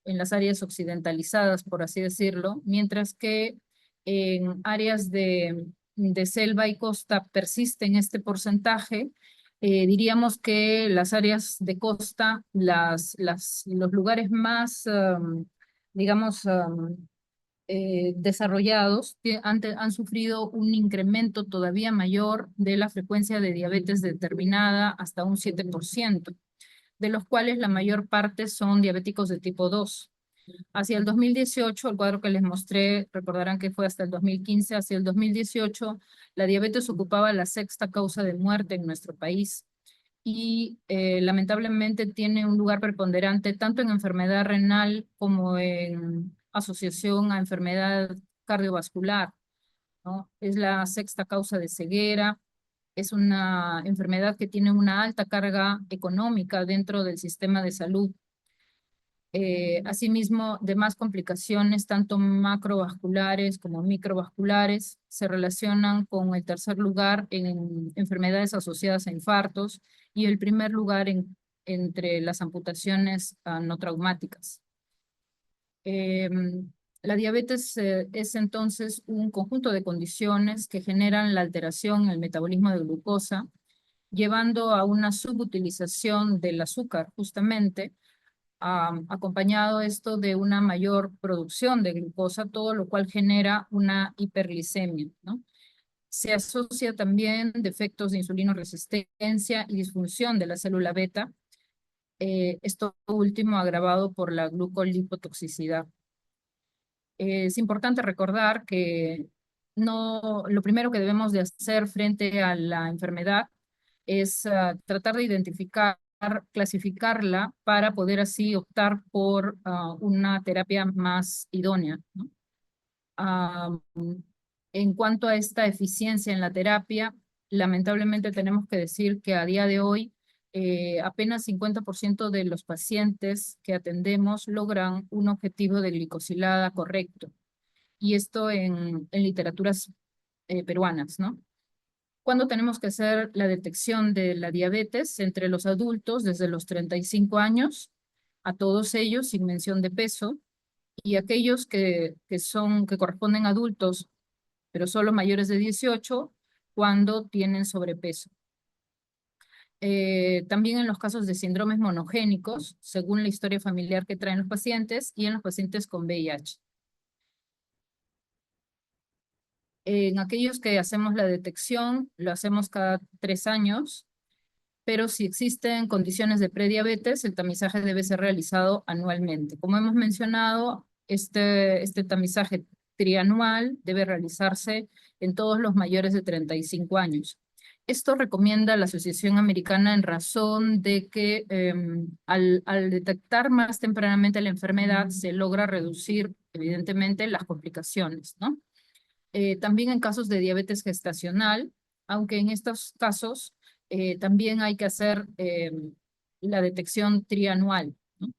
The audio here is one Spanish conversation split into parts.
en las áreas occidentalizadas, por así decirlo, mientras que en áreas de selva y costa persisten este porcentaje. Diríamos que las áreas de costa, los lugares más, digamos, desarrollados han sufrido un incremento todavía mayor de la frecuencia de diabetes determinada hasta un 7%, de los cuales la mayor parte son diabéticos de tipo 2. Hacia el 2018, el cuadro que les mostré, recordarán que fue hasta el 2015, hacia el 2018, la diabetes ocupaba la sexta causa de muerte en nuestro país y lamentablemente tiene un lugar preponderante tanto en enfermedad renal como en asociación a enfermedad cardiovascular, ¿no? Es la sexta causa de ceguera, es una enfermedad que tiene una alta carga económica dentro del sistema de salud. Asimismo, demás complicaciones, tanto macrovasculares como microvasculares, se relacionan con el tercer lugar en enfermedades asociadas a infartos y el primer lugar entre las amputaciones no traumáticas. Eh, la diabetes es entonces un conjunto de condiciones que generan la alteración en el metabolismo de glucosa, llevando a una subutilización del azúcar, justamente, acompañado esto de una mayor producción de glucosa, todo lo cual genera una hiperglicemia, ¿no? Se asocia también defectos de insulinoresistencia y disfunción de la célula beta, esto último agravado por la glucolipotoxicidad. Es importante recordar que lo primero que debemos de hacer frente a la enfermedad es tratar de identificar, clasificarla para poder así optar por una terapia más idónea, ¿no? Ah, en cuanto a esta eficiencia en la terapia, lamentablemente tenemos que decir que a día de hoy apenas 50% de los pacientes que atendemos logran un objetivo de glicosilada correcto. Y esto en literaturas peruanas, ¿no? ¿Cuándo tenemos que hacer la detección de la diabetes? Entre los adultos, desde los 35 años, a todos ellos sin mención de peso, y aquellos que corresponden a adultos, pero solo mayores de 18, cuando tienen sobrepeso. También en los casos de síndromes monogénicos, según la historia familiar que traen los pacientes, y en los pacientes con VIH. En aquellos que hacemos la detección, lo hacemos cada 3 años, pero si existen condiciones de prediabetes, el tamizaje debe ser realizado anualmente. Como hemos mencionado, este tamizaje trianual debe realizarse en todos los mayores de 35 años. Esto recomienda la Asociación Americana en razón de que al detectar más tempranamente la enfermedad se logra reducir evidentemente las complicaciones, ¿no? También en casos de diabetes gestacional, aunque en estos casos también hay que hacer la detección trianual, ¿no?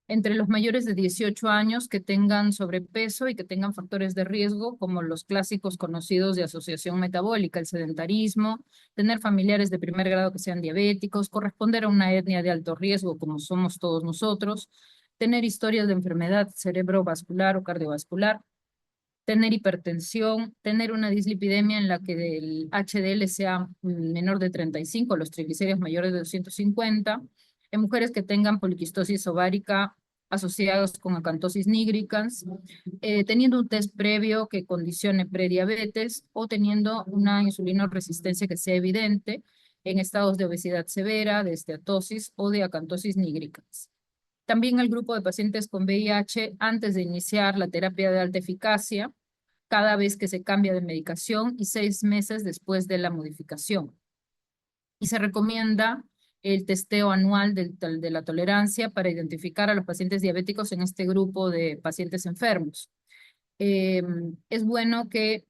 Entre los mayores de 18 años que tengan sobrepeso y que tengan factores de riesgo, como los clásicos conocidos de asociación metabólica, el sedentarismo, tener familiares de primer grado que sean diabéticos, corresponder a una etnia de alto riesgo, como somos todos nosotros, tener historias de enfermedad cerebrovascular o cardiovascular, tener hipertensión, tener una dislipidemia en la que el HDL sea menor de 35, los triglicéridos mayores de 250, en mujeres que tengan poliquistosis ovárica asociados con acantosis nigricans, teniendo un test previo que condicione prediabetes o teniendo una insulinoresistencia que sea evidente en estados de obesidad severa, de esteatosis o de acantosis nigricans. También el grupo de pacientes con VIH antes de iniciar la terapia de alta eficacia, cada vez que se cambia de medicación y 6 meses después de la modificación. Y se recomienda el testeo anual de la tolerancia para identificar a los pacientes diabéticos en este grupo de pacientes enfermos. Es bueno que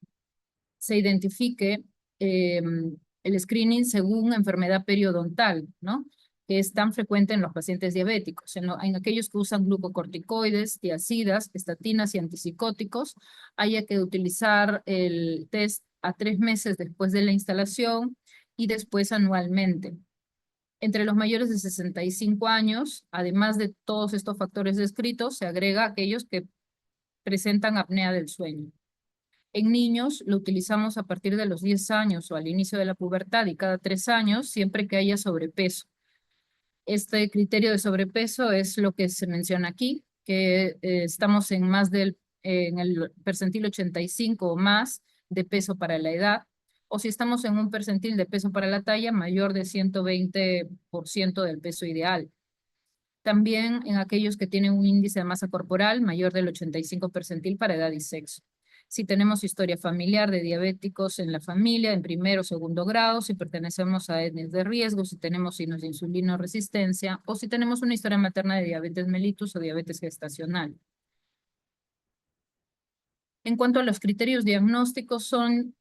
se identifique el screening según enfermedad periodontal, ¿no? Que es tan frecuente en los pacientes diabéticos. En aquellos que usan glucocorticoides, tiazidas, estatinas y antipsicóticos, haya que utilizar el test a 3 meses después de la instalación y después anualmente. Entre los mayores de 65 años, además de todos estos factores descritos, se agrega aquellos que presentan apnea del sueño. En niños lo utilizamos a partir de los 10 años o al inicio de la pubertad y cada 3 años, siempre que haya sobrepeso. Este criterio de sobrepeso es lo que se menciona aquí, que estamos en en el percentil 85 o más de peso para la edad, o si estamos en un percentil de peso para la talla mayor de 120% del peso ideal. También en aquellos que tienen un índice de masa corporal mayor del 85 percentil para edad y sexo. Si tenemos historia familiar de diabéticos en la familia, en primero o segundo grado, si pertenecemos a etnias de riesgo, si tenemos signos de insulino resistencia o si tenemos una historia materna de diabetes mellitus o diabetes gestacional. En cuanto a los criterios diagnósticos, son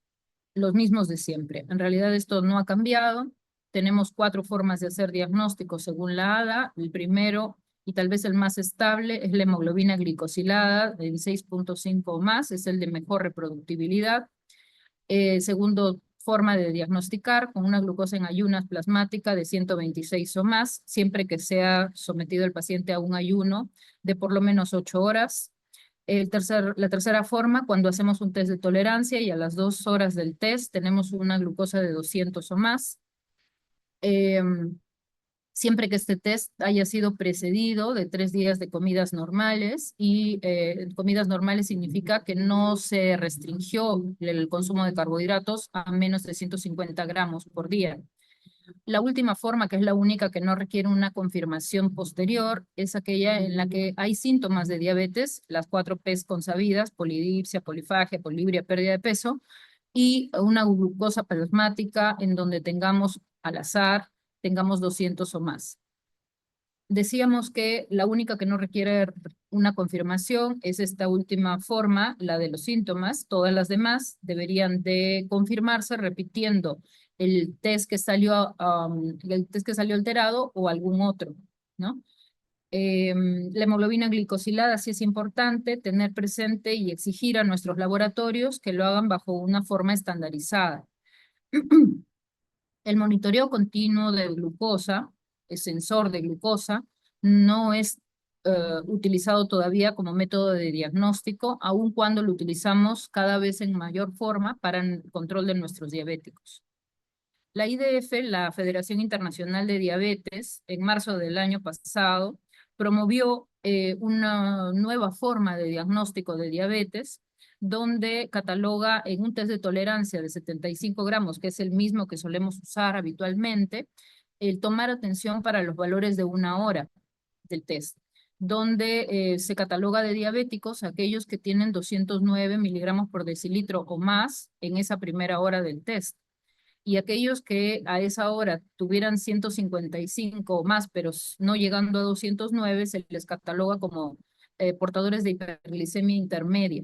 los mismos de siempre. En realidad esto no ha cambiado. Tenemos 4 formas de hacer diagnóstico según la ADA. El primero, y tal vez el más estable, es la hemoglobina glicosilada en 6.5 o más, es el de mejor reproductibilidad. Segundo forma de diagnosticar, con una glucosa en ayunas plasmática de 126 o más, siempre que sea sometido el paciente a un ayuno de por lo menos 8 horas. La tercera forma, cuando hacemos un test de tolerancia y a las 2 horas del test tenemos una glucosa de 200 o más. Siempre que este test haya sido precedido de 3 días de comidas normales, y comidas normales significa que no se restringió el consumo de carbohidratos a menos de 150 gramos por día. La última forma, que es la única que no requiere una confirmación posterior, es aquella en la que hay síntomas de diabetes, las 4 P's consabidas: polidipsia, polifagia, polibria, pérdida de peso, y una glucosa plasmática en donde tengamos al azar, tengamos 200 o más. Decíamos que la única que no requiere una confirmación es esta última forma, la de los síntomas. Todas las demás deberían de confirmarse repitiendo el test que salió alterado o algún otro, ¿no? La hemoglobina glicosilada sí es importante tener presente y exigir a nuestros laboratorios que lo hagan bajo una forma estandarizada. El monitoreo continuo de glucosa, el sensor de glucosa, no es utilizado todavía como método de diagnóstico, aun cuando lo utilizamos cada vez en mayor forma para el control de nuestros diabéticos. La IDF, la Federación Internacional de Diabetes, en marzo del año pasado, promovió una nueva forma de diagnóstico de diabetes, donde cataloga en un test de tolerancia de 75 gramos, que es el mismo que solemos usar habitualmente, el tomar atención para los valores de 1 hora del test, donde se cataloga de diabéticos aquellos que tienen 209 miligramos por decilitro o más en esa primera hora del test, y aquellos que a esa hora tuvieran 155 o más, pero no llegando a 209, se les cataloga como portadores de hiperglicemia intermedia,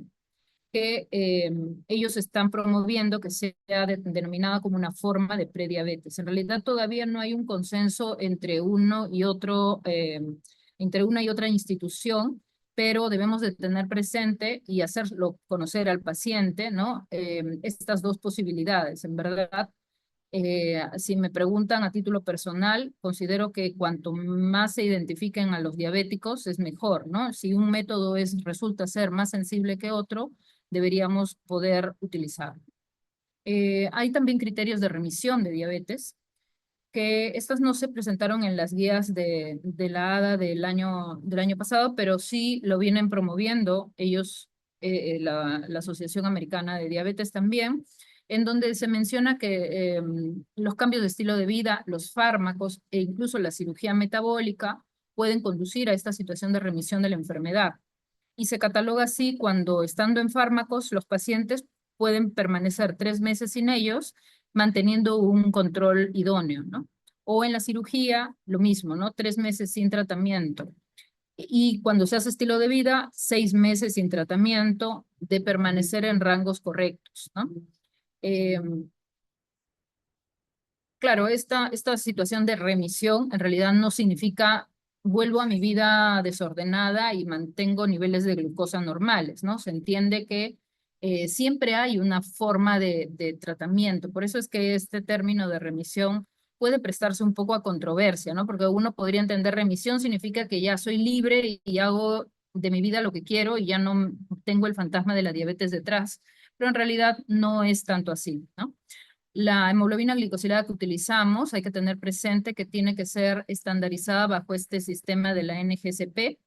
que ellos están promoviendo que sea denominada como una forma de prediabetes. En realidad todavía no hay un consenso entre uno y otro, entre una y otra institución, pero debemos de tener presente y hacerlo conocer al paciente, ¿no? Estas dos posibilidades. En verdad, si me preguntan a título personal, considero que cuanto más se identifiquen a los diabéticos es mejor, ¿no? Si un método resulta ser más sensible que otro, deberíamos poder utilizarlo. Hay también criterios de remisión de diabetes, que estas no se presentaron en las guías de la ADA del año pasado, pero sí lo vienen promoviendo ellos, la Asociación Americana de Diabetes también, en donde se menciona que los cambios de estilo de vida, los fármacos e incluso la cirugía metabólica pueden conducir a esta situación de remisión de la enfermedad. Y se cataloga así cuando, estando en fármacos, los pacientes pueden permanecer 3 meses sin ellos, manteniendo un control idóneo, ¿no? O en la cirugía, lo mismo, ¿no? 3 meses sin tratamiento. Y cuando se hace estilo de vida, 6 meses sin tratamiento, de permanecer en rangos correctos, ¿no? Claro, esta situación de remisión en realidad no significa vuelvo a mi vida desordenada y mantengo niveles de glucosa normales, ¿no? Se entiende que siempre hay una forma de tratamiento. Por eso es que este término de remisión puede prestarse un poco a controversia, ¿no? Porque uno podría entender remisión significa que ya soy libre y hago de mi vida lo que quiero y ya no tengo el fantasma de la diabetes detrás, pero en realidad no es tanto así, ¿no? La hemoglobina glicosilada que utilizamos, hay que tener presente que tiene que ser estandarizada bajo este sistema de la NGSP,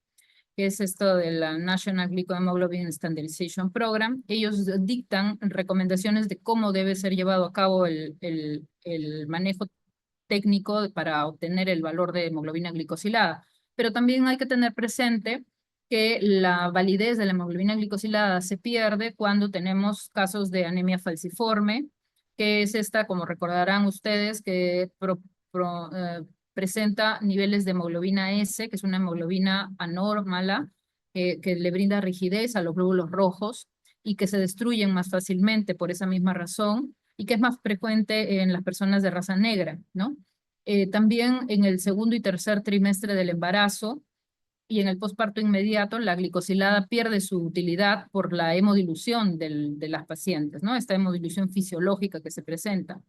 que es esto de la National Glycohemoglobin Standardization Program. Ellos dictan recomendaciones de cómo debe ser llevado a cabo el manejo técnico para obtener el valor de hemoglobina glicosilada. Pero también hay que tener presente que la validez de la hemoglobina glicosilada se pierde cuando tenemos casos de anemia falciforme, que es esta, como recordarán ustedes, que presenta niveles de hemoglobina S, que es una hemoglobina anómala, que le brinda rigidez a los glóbulos rojos y que se destruyen más fácilmente por esa misma razón y que es más frecuente en las personas de raza negra, ¿no? También en el segundo y tercer trimestre del embarazo y en el posparto inmediato, la glicosilada pierde su utilidad por la hemodilución de las pacientes, ¿no? Esta hemodilución fisiológica que se presenta.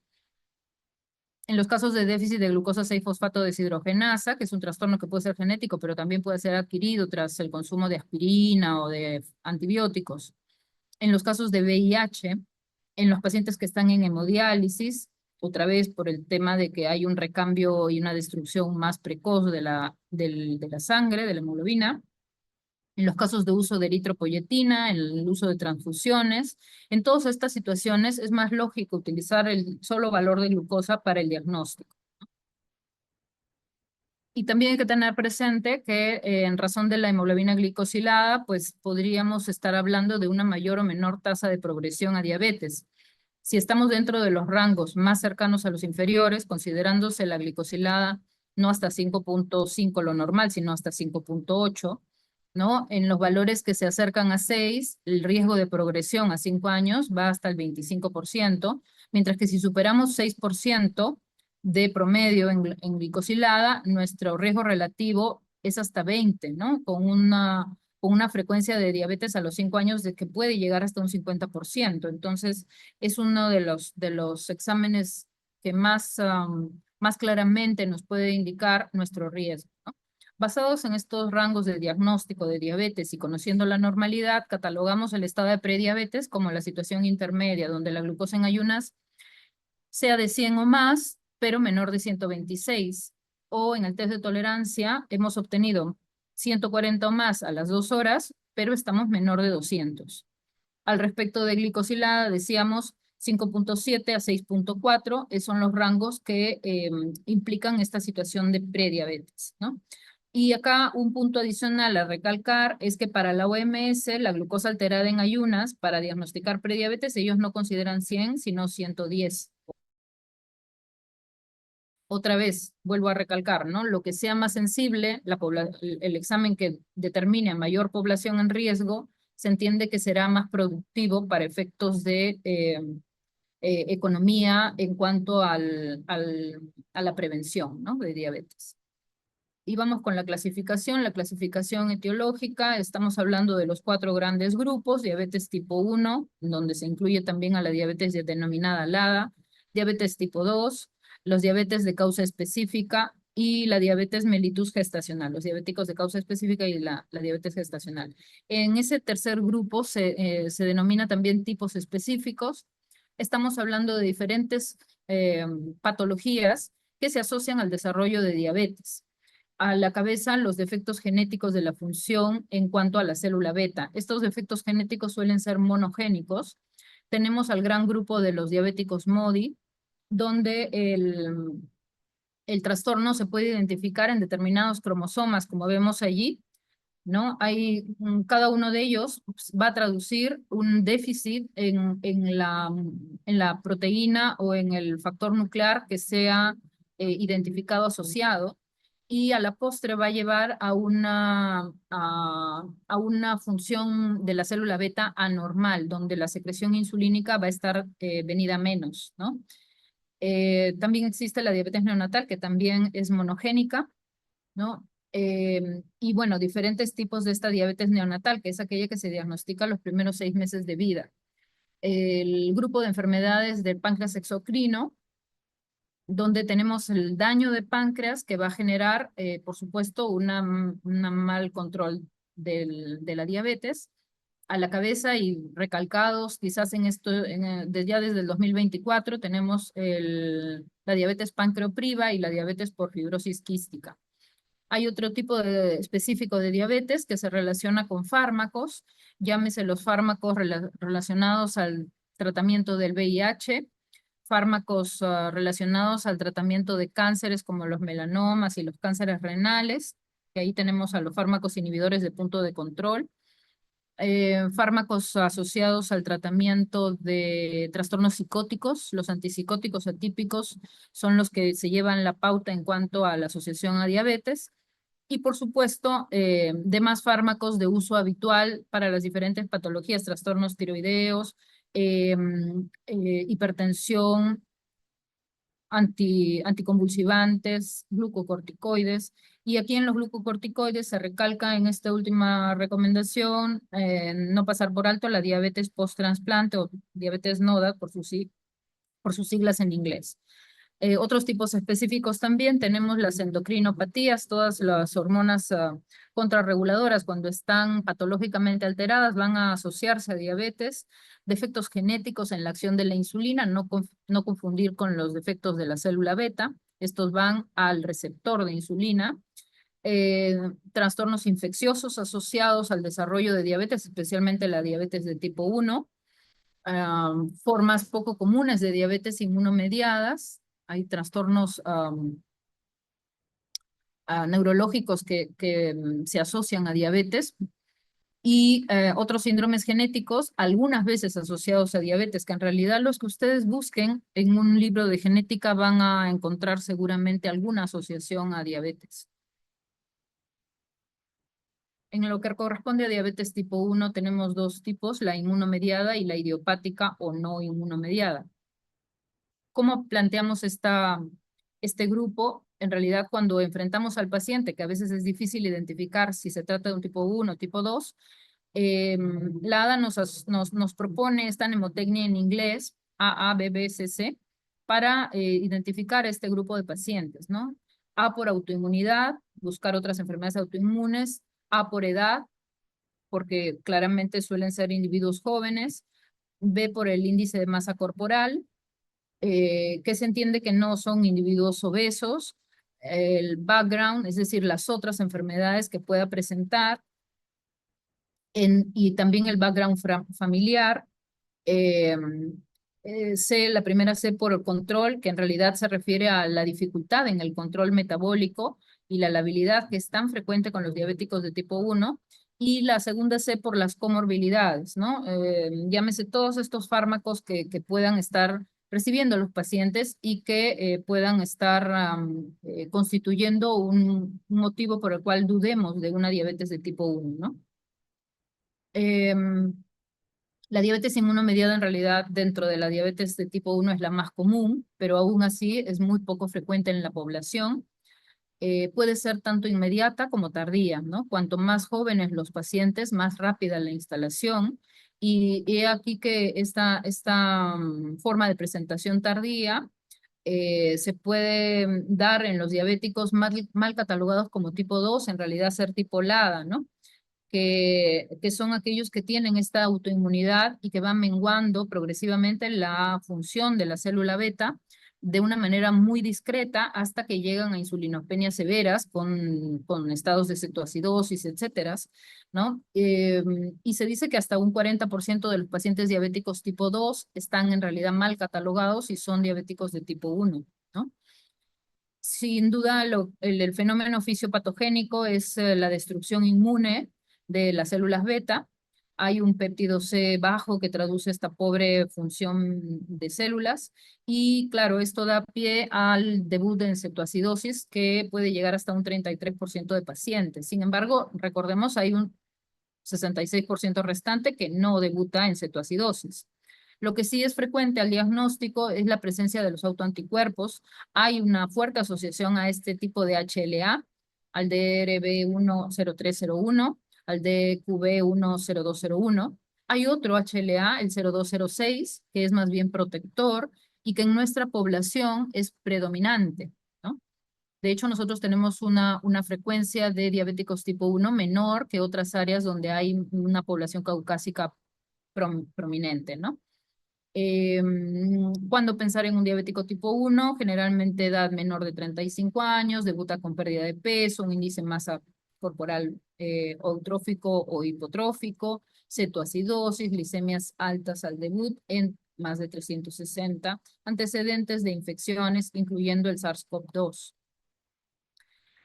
En los casos de déficit de glucosa 6-fosfato deshidrogenasa, que es un trastorno que puede ser genético, pero también puede ser adquirido tras el consumo de aspirina o de antibióticos. En los casos de VIH, en los pacientes que están en hemodiálisis, otra vez por el tema de que hay un recambio y una destrucción más precoz de la sangre, de la hemoglobina, en los casos de uso de eritropoyetina, en el uso de transfusiones. En todas estas situaciones es más lógico utilizar el solo valor de glucosa para el diagnóstico. Y también hay que tener presente que en razón de la hemoglobina glicosilada, pues podríamos estar hablando de una mayor o menor tasa de progresión a diabetes. Si estamos dentro de los rangos más cercanos a los inferiores, considerándose la glicosilada no hasta 5.5 lo normal, sino hasta 5.8, ¿no? En los valores que se acercan a 6, el riesgo de progresión a 5 años va hasta el 25%, mientras que si superamos 6% de promedio en glicosilada, nuestro riesgo relativo es hasta 20, ¿no? Con una frecuencia de diabetes a los 5 años de que puede llegar hasta un 50%. Entonces, es uno de los exámenes que más claramente nos puede indicar nuestro riesgo, ¿no? Basados en estos rangos de diagnóstico de diabetes y conociendo la normalidad, catalogamos el estado de prediabetes como la situación intermedia, donde la glucosa en ayunas sea de 100 o más, pero menor de 126. O en el test de tolerancia hemos obtenido 140 o más a las 2 horas, pero estamos menor de 200. Al respecto de glicosilada, decíamos 5.7 a 6.4, son los rangos que implican esta situación de prediabetes, ¿no? Y acá un punto adicional a recalcar es que para la OMS, la glucosa alterada en ayunas, para diagnosticar prediabetes, ellos no consideran 100, sino 110. Otra vez, vuelvo a recalcar, ¿no? Lo que sea más sensible, el examen que determine a mayor población en riesgo, se entiende que será más productivo para efectos de economía en cuanto a la prevención, ¿no? De diabetes. Y vamos con la clasificación etiológica. Estamos hablando de los 4 grandes grupos: diabetes tipo 1, donde se incluye también a la diabetes denominada LADA, diabetes tipo 2, los diabetes de causa específica y la diabetes mellitus gestacional, los diabéticos de causa específica y la diabetes gestacional. En ese tercer grupo se denomina también tipos específicos. Estamos hablando de diferentes patologías que se asocian al desarrollo de diabetes. A la cabeza, los defectos genéticos de la función en cuanto a la célula beta. Estos defectos genéticos suelen ser monogénicos. Tenemos al gran grupo de los diabéticos MODY, donde el trastorno se puede identificar en determinados cromosomas, como vemos allí, ¿no? Cada uno de ellos va a traducir un déficit en la proteína o en el factor nuclear que sea identificado asociado, y a la postre va a llevar a una función de la célula beta anormal, donde la secreción insulínica va a estar venida menos, ¿no? También existe la diabetes neonatal, que también es monogénica, ¿no? Y bueno, diferentes tipos de esta diabetes neonatal, que es aquella que se diagnostica los primeros 6 meses de vida. El grupo de enfermedades del páncreas exocrino, donde tenemos el daño de páncreas que va a generar, por supuesto, un mal control de la diabetes a la cabeza y recalcados quizás en esto, ya desde el 2024 tenemos la diabetes pancreopriva y la diabetes por fibrosis quística. Hay otro tipo específico de diabetes que se relaciona con fármacos, llámese los fármacos relacionados al tratamiento del VIH, fármacos relacionados al tratamiento de cánceres como los melanomas y los cánceres renales, que ahí tenemos a los fármacos inhibidores de punto de control, fármacos asociados al tratamiento de trastornos psicóticos. Los antipsicóticos atípicos son los que se llevan la pauta en cuanto a la asociación a diabetes. Y por supuesto, demás fármacos de uso habitual para las diferentes patologías, trastornos tiroideos, hipertensión, anticonvulsivantes, glucocorticoides. Y aquí en los glucocorticoides se recalca en esta última recomendación no pasar por alto la diabetes post-trasplante o diabetes NODA por sus siglas en inglés. Otros tipos específicos también tenemos las endocrinopatías, todas las hormonas contrarreguladoras cuando están patológicamente alteradas van a asociarse a diabetes, defectos genéticos en la acción de la insulina, no confundir con los defectos de la célula beta, estos van al receptor de insulina, trastornos infecciosos asociados al desarrollo de diabetes, especialmente la diabetes de tipo 1, formas poco comunes de diabetes inmunomediadas, hay trastornos neurológicos que se asocian a diabetes y otros síndromes genéticos, algunas veces asociados a diabetes, que en realidad los que ustedes busquen en un libro de genética van a encontrar seguramente alguna asociación a diabetes. En lo que corresponde a diabetes tipo 1 tenemos dos tipos, la inmunomediada y la idiopática o no inmunomediada. ¿Cómo planteamos este grupo? En realidad, cuando enfrentamos al paciente, que a veces es difícil identificar si se trata de un tipo 1 o tipo 2, la ADA nos propone esta mnemotecnia en inglés, AABBCC, para identificar este grupo de pacientes, ¿no? A por autoinmunidad, buscar otras enfermedades autoinmunes, A por edad, porque claramente suelen ser individuos jóvenes, B por el índice de masa corporal, que se entiende que no son individuos obesos, el background, es decir, las otras enfermedades que pueda presentar, y también el background familiar. eh, la primera C por el control, que en realidad se refiere a la dificultad en el control metabólico y la labilidad que es tan frecuente con los diabéticos de tipo 1, y la segunda C por las comorbilidades, ¿no? Llámese todos estos fármacos que puedan estar recibiendo los pacientes y que puedan estar constituyendo un motivo por el cual dudemos de una diabetes de tipo 1, ¿no? La diabetes inmunomediada en realidad dentro de la diabetes de tipo 1 es la más común, pero aún así es muy poco frecuente en la población. Puede ser tanto inmediata como tardía, ¿no? Cuanto más jóvenes los pacientes, más rápida la instalación. Y he aquí que esta forma de presentación tardía se puede dar en los diabéticos mal catalogados como tipo 2, en realidad ser tipo LADA, ¿no? Que son aquellos que tienen esta autoinmunidad y que van menguando progresivamente la función de la célula beta de una manera muy discreta hasta que llegan a insulinopenias severas con estados de cetoacidosis, etcétera, ¿no? Y se dice que hasta un 40% de los pacientes diabéticos tipo 2 están en realidad mal catalogados y son diabéticos de tipo 1, ¿no? Sin duda, el fenómeno fisiopatogénico es la destrucción inmune de las células beta. Hay un péptido C bajo que traduce esta pobre función de células. Y claro, esto da pie al debut en cetoacidosis que puede llegar hasta un 33% de pacientes. Sin embargo, recordemos, hay un 66% restante que no debuta en cetoacidosis. Lo que sí es frecuente al diagnóstico es la presencia de los autoanticuerpos. Hay una fuerte asociación a este tipo de HLA, al DRB10301, al DQB10201. Hay otro HLA, el 0206, que es más bien protector y que en nuestra población es predominante, ¿no? De hecho, nosotros tenemos una frecuencia de diabéticos tipo 1 menor que otras áreas donde hay una población caucásica prominente, ¿no? Cuando pensar en un diabético tipo 1, generalmente edad menor de 35 años, debuta con pérdida de peso, un índice de masa corporal eutrófico o hipotrófico, cetoacidosis, glicemias altas al debut en más de 360, antecedentes de infecciones, incluyendo el SARS-CoV-2.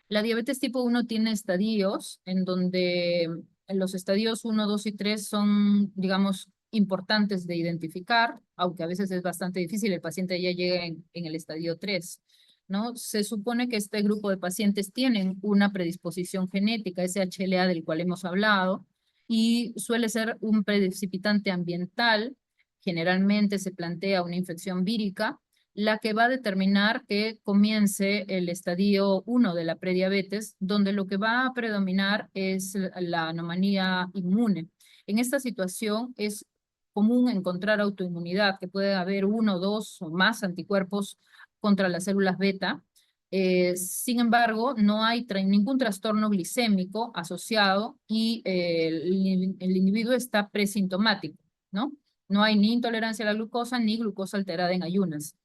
La diabetes tipo 1 tiene estadios en donde los estadios 1, 2 y 3 son, digamos, importantes de identificar, aunque a veces es bastante difícil, el paciente ya llega en el estadio 3, ¿no? Se supone que este grupo de pacientes tienen una predisposición genética, ese HLA del cual hemos hablado, y suele ser un precipitante ambiental, generalmente se plantea una infección vírica, la que va a determinar que comience el estadio 1 de la prediabetes, donde lo que va a predominar es la anomalía inmune. En esta situación es común encontrar autoinmunidad, que puede haber uno, dos o más anticuerpos contra las células beta. Sin embargo, no hay ningún trastorno glicémico asociado y el individuo está presintomático, ¿no? No hay ni intolerancia a la glucosa ni glucosa alterada en ayunas.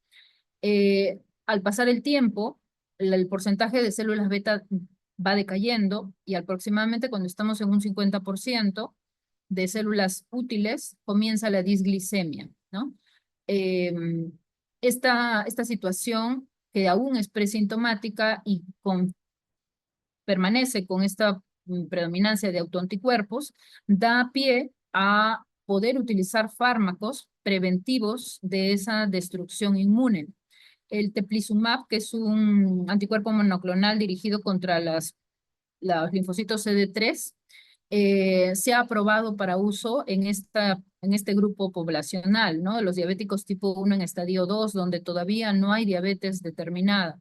Al pasar el tiempo, el porcentaje de células beta va decayendo y aproximadamente cuando estamos en un 50% de células útiles, comienza la disglicemia, ¿no? Eh, esta situación que aún es presintomática y permanece con esta predominancia de autoanticuerpos, da pie a poder utilizar fármacos preventivos de esa destrucción inmune. El teplizumab, que es un anticuerpo monoclonal dirigido contra los linfocitos CD3, se ha aprobado para uso en este grupo poblacional, ¿no? Los diabéticos tipo 1 en estadio 2, donde todavía no hay diabetes determinada.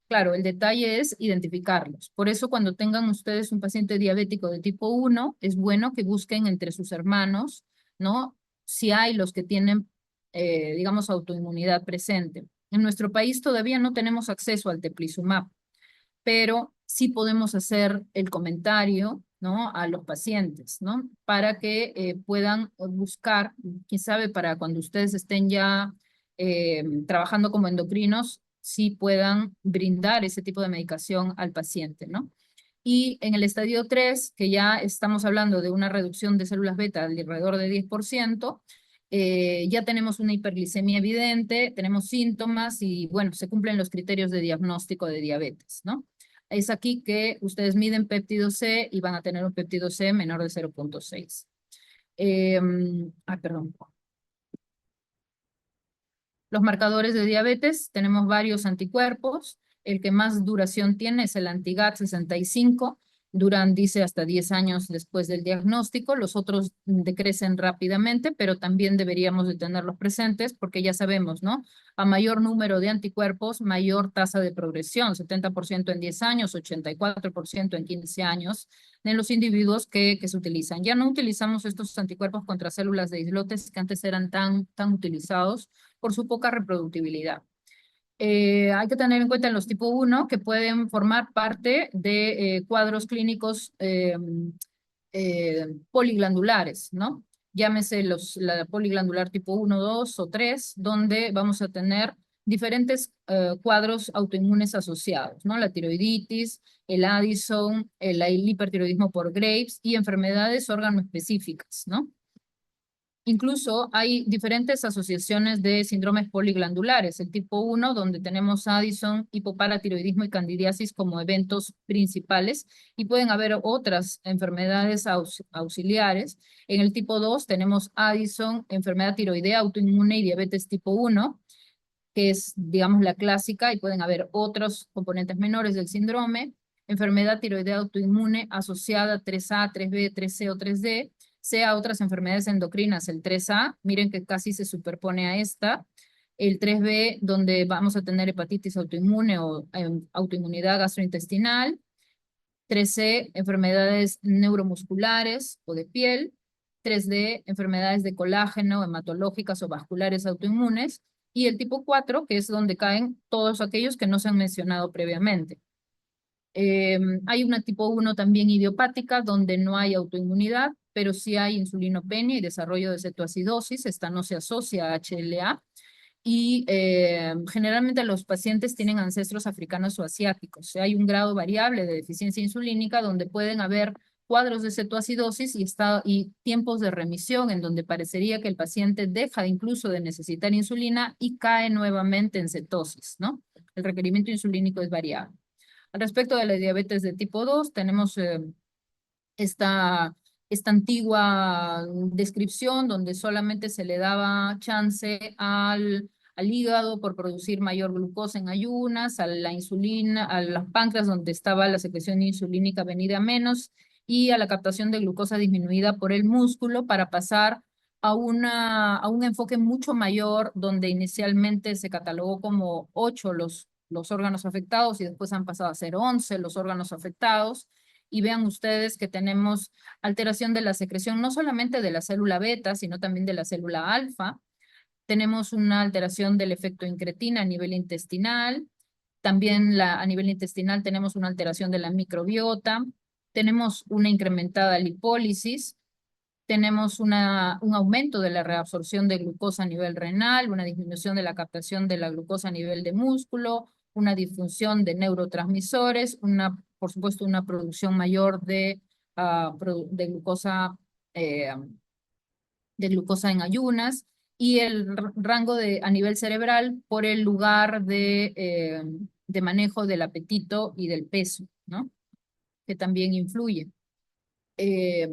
Claro, el detalle es identificarlos. Por eso cuando tengan ustedes un paciente diabético de tipo 1, es bueno que busquen entre sus hermanos, ¿no? Si hay los que tienen, digamos, autoinmunidad presente. En nuestro país todavía no tenemos acceso al teplizumab, pero sí podemos hacer el comentario, ¿no? A los pacientes, ¿no? Para que puedan buscar, quién sabe, para cuando ustedes estén ya trabajando como endocrinos, sí puedan brindar ese tipo de medicación al paciente, ¿no? Y en el estadio 3, que ya estamos hablando de una reducción de células beta alrededor de 10%, ya tenemos una hiperglicemia evidente, tenemos síntomas y, bueno, se cumplen los criterios de diagnóstico de diabetes, ¿no? Es aquí que ustedes miden péptido C y van a tener un péptido C menor de 0.6. Perdón. Los marcadores de diabetes, tenemos varios anticuerpos. El que más duración tiene es el anti-GAT65. Duran, dice, hasta 10 años después del diagnóstico. Los otros decrecen rápidamente, pero también deberíamos de tenerlos presentes porque ya sabemos, ¿no? A mayor número de anticuerpos, mayor tasa de progresión, 70% en 10 años, 84% en 15 años, en los individuos que se utilizan. Ya no utilizamos estos anticuerpos contra células de islotes que antes eran tan utilizados por su poca reproductibilidad. Hay que tener en cuenta en los tipo 1 que pueden formar parte de cuadros clínicos poliglandulares, ¿no? Llámese la poliglandular tipo 1, 2 o 3, donde vamos a tener diferentes cuadros autoinmunes asociados, ¿no? La tiroiditis, el Addison, el hipertiroidismo por Graves y enfermedades órgano-específicas, ¿no? Incluso hay diferentes asociaciones de síndromes poliglandulares. El tipo 1, donde tenemos Addison, hipoparatiroidismo y candidiasis como eventos principales, y pueden haber otras enfermedades auxiliares. En el tipo 2 tenemos Addison, enfermedad tiroidea autoinmune y diabetes tipo 1, que es, digamos, la clásica, y pueden haber otros componentes menores del síndrome. Enfermedad tiroidea autoinmune asociada 3A, 3B, 3C o 3D, sea otras enfermedades endocrinas, el 3A, miren que casi se superpone a esta, el 3B, donde vamos a tener hepatitis autoinmune o autoinmunidad gastrointestinal, 3C, enfermedades neuromusculares o de piel, 3D, enfermedades de colágeno, hematológicas o vasculares autoinmunes, y el tipo 4, que es donde caen todos aquellos que no se han mencionado previamente. Hay una tipo 1 también idiopática, donde no hay autoinmunidad, pero sí hay insulinopenia y desarrollo de cetoacidosis. Esta no se asocia a HLA. Y generalmente los pacientes tienen ancestros africanos o asiáticos. Hay un grado variable de deficiencia insulínica donde pueden haber cuadros de cetoacidosis y tiempos de remisión en donde parecería que el paciente deja incluso de necesitar insulina y cae nuevamente en cetosis, ¿no? El requerimiento insulínico es variable. Al respecto de la diabetes de tipo 2, tenemos esta, esta antigua descripción donde solamente se le daba chance al hígado por producir mayor glucosa en ayunas, a la insulina, a las páncreas donde estaba la secreción insulínica venida a menos y a la captación de glucosa disminuida por el músculo para pasar a un enfoque mucho mayor donde inicialmente se catalogó como 8 los órganos afectados y después han pasado a ser 11 los órganos afectados. Y vean ustedes que tenemos alteración de la secreción no solamente de la célula beta, sino también de la célula alfa. Tenemos una alteración del efecto incretina a nivel intestinal. También a nivel intestinal tenemos una alteración de la microbiota. Tenemos una incrementada lipólisis. Tenemos un aumento de la reabsorción de glucosa a nivel renal, una disminución de la captación de la glucosa a nivel de músculo, una disfunción de neurotransmisores, por supuesto, una producción mayor de glucosa, eh, de glucosa en ayunas y el rango a nivel cerebral por el lugar de manejo del apetito y del peso, ¿no? Que también influye. Eh,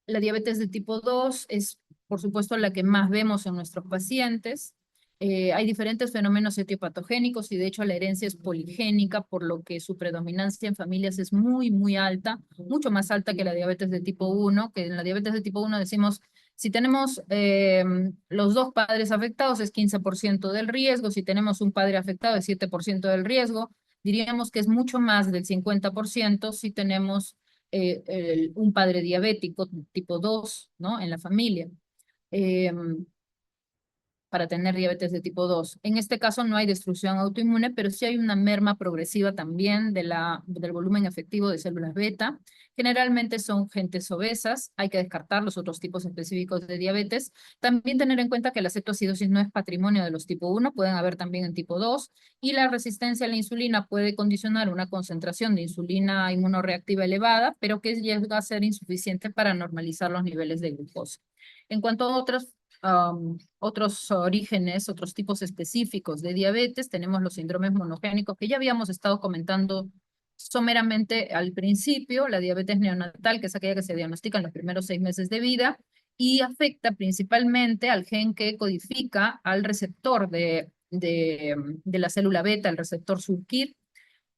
la diabetes de tipo 2 es, por supuesto, la que más vemos en nuestros pacientes. Hay diferentes fenómenos etiopatogénicos y de hecho la herencia es poligénica, por lo que su predominancia en familias es muy, muy alta, mucho más alta que la diabetes de tipo 1, que en la diabetes de tipo 1 decimos, si tenemos los dos padres afectados es 15% del riesgo, si tenemos un padre afectado es 7% del riesgo, diríamos que es mucho más del 50% si tenemos un padre diabético tipo 2, ¿no? En la familia. Eh, para tener diabetes de tipo 2. En este caso no hay destrucción autoinmune, pero sí hay una merma progresiva también del volumen efectivo de células beta. Generalmente son gentes obesas, hay que descartar los otros tipos específicos de diabetes. También tener en cuenta que la cetoacidosis no es patrimonio de los tipo 1, pueden haber también en tipo 2, y la resistencia a la insulina puede condicionar una concentración de insulina inmunoreactiva elevada, pero que llega a ser insuficiente para normalizar los niveles de glucosa. En cuanto a otros orígenes, otros tipos específicos de diabetes, tenemos los síndromes monogénicos que ya habíamos estado comentando someramente al principio, la diabetes neonatal, que es aquella que se diagnostica en los primeros 6 meses de vida y afecta principalmente al gen que codifica al receptor de la célula beta, el receptor SURKIR,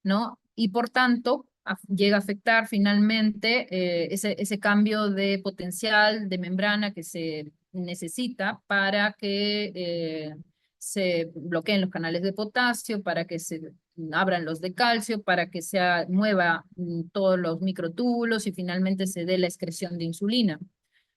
¿no? Y por tanto, llega a afectar finalmente ese cambio de potencial de membrana que se necesita para que se bloqueen los canales de potasio, para que se abran los de calcio, para que se mueva todos los microtúbulos y finalmente se dé la excreción de insulina,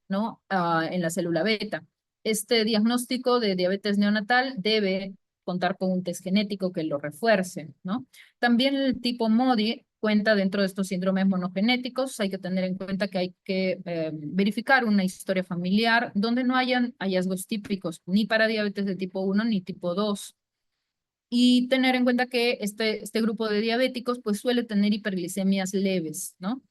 ¿no? En la célula beta. Este diagnóstico de diabetes neonatal debe contar con un test genético que lo refuerce, ¿no? También el tipo MODY cuenta dentro de estos síndromes monogenéticos. Hay que tener en cuenta que hay que verificar una historia familiar donde no hayan hallazgos típicos ni para diabetes de tipo 1 ni tipo 2. Y tener en cuenta que este grupo de diabéticos pues suele tener hiperglicemias leves, ¿no?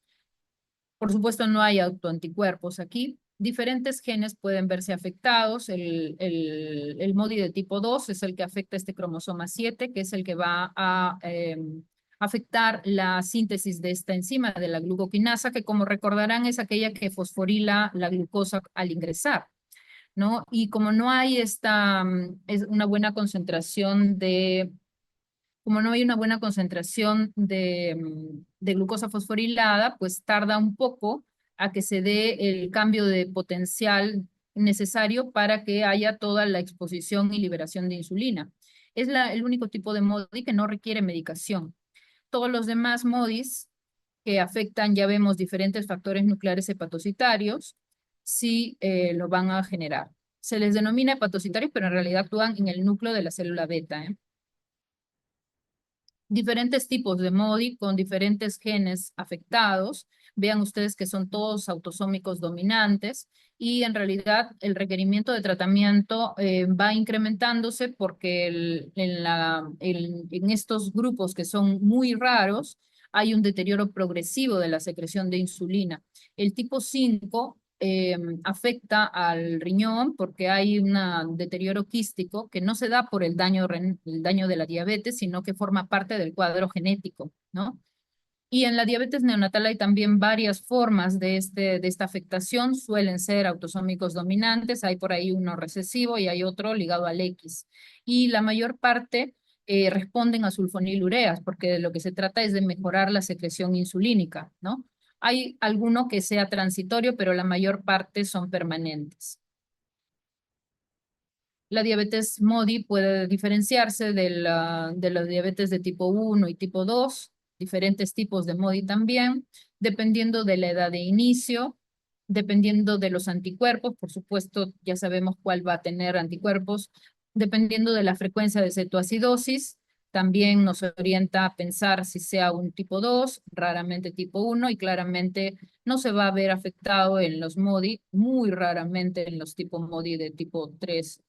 Por supuesto, no hay autoanticuerpos aquí. Diferentes genes pueden verse afectados. El MODY de tipo 2 es el que afecta este cromosoma 7, que es el que va a afectar la síntesis de esta enzima, de la glucoquinasa, que como recordarán es aquella que fosforila la glucosa al ingresar, ¿no? Y como no hay es una buena concentración como no hay una buena concentración de glucosa fosforilada, pues tarda un poco a que se dé el cambio de potencial necesario para que haya toda la exposición y liberación de insulina. Es el único tipo de MODY que no requiere medicación. Todos los demás MODYs que afectan, ya vemos, diferentes factores nucleares hepatocitarios, sí lo van a generar. Se les denomina hepatocitarios, pero en realidad actúan en el núcleo de la célula beta, ¿eh? Diferentes tipos de MODY con diferentes genes afectados. Vean ustedes que son todos autosómicos dominantes y en realidad el requerimiento de tratamiento va incrementándose porque en estos grupos que son muy raros hay un deterioro progresivo de la secreción de insulina. El tipo 5 afecta al riñón porque hay un deterioro quístico que no se da por el daño de la diabetes, sino que forma parte del cuadro genético, ¿no? Y en la diabetes neonatal hay también varias formas de esta afectación, suelen ser autosómicos dominantes, hay por ahí uno recesivo y hay otro ligado al X. Y la mayor parte responden a sulfonilureas, porque de lo que se trata es de mejorar la secreción insulínica, ¿no? Hay alguno que sea transitorio, pero la mayor parte son permanentes. La diabetes MODY puede diferenciarse de la diabetes de tipo 1 y tipo 2, diferentes tipos de MODY también, dependiendo de la edad de inicio, dependiendo de los anticuerpos, por supuesto ya sabemos cuál va a tener anticuerpos, dependiendo de la frecuencia de cetoacidosis, también nos orienta a pensar si sea un tipo 2, raramente tipo 1 y claramente no se va a ver afectado en los MODY, muy raramente en los tipos MODY de tipo 3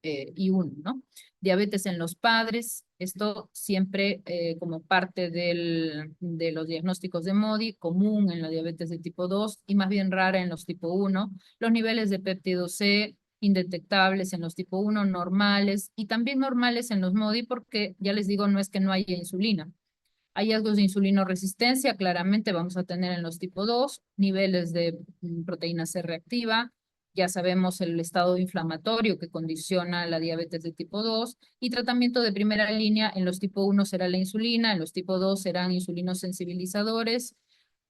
y 1, ¿no? Diabetes en los padres, esto siempre como parte de los diagnósticos de MODY, común en la diabetes de tipo 2 y más bien rara en los tipo 1. Los niveles de péptido C indetectables en los tipo 1, normales y también normales en los MODY porque ya les digo, no es que no haya insulina. Hallazgos de insulinoresistencia, claramente vamos a tener en los tipo 2, niveles de proteína C reactiva, ya sabemos el estado inflamatorio que condiciona la diabetes de tipo 2 y tratamiento de primera línea en los tipo 1 será la insulina, en los tipo 2 serán insulinosensibilizadores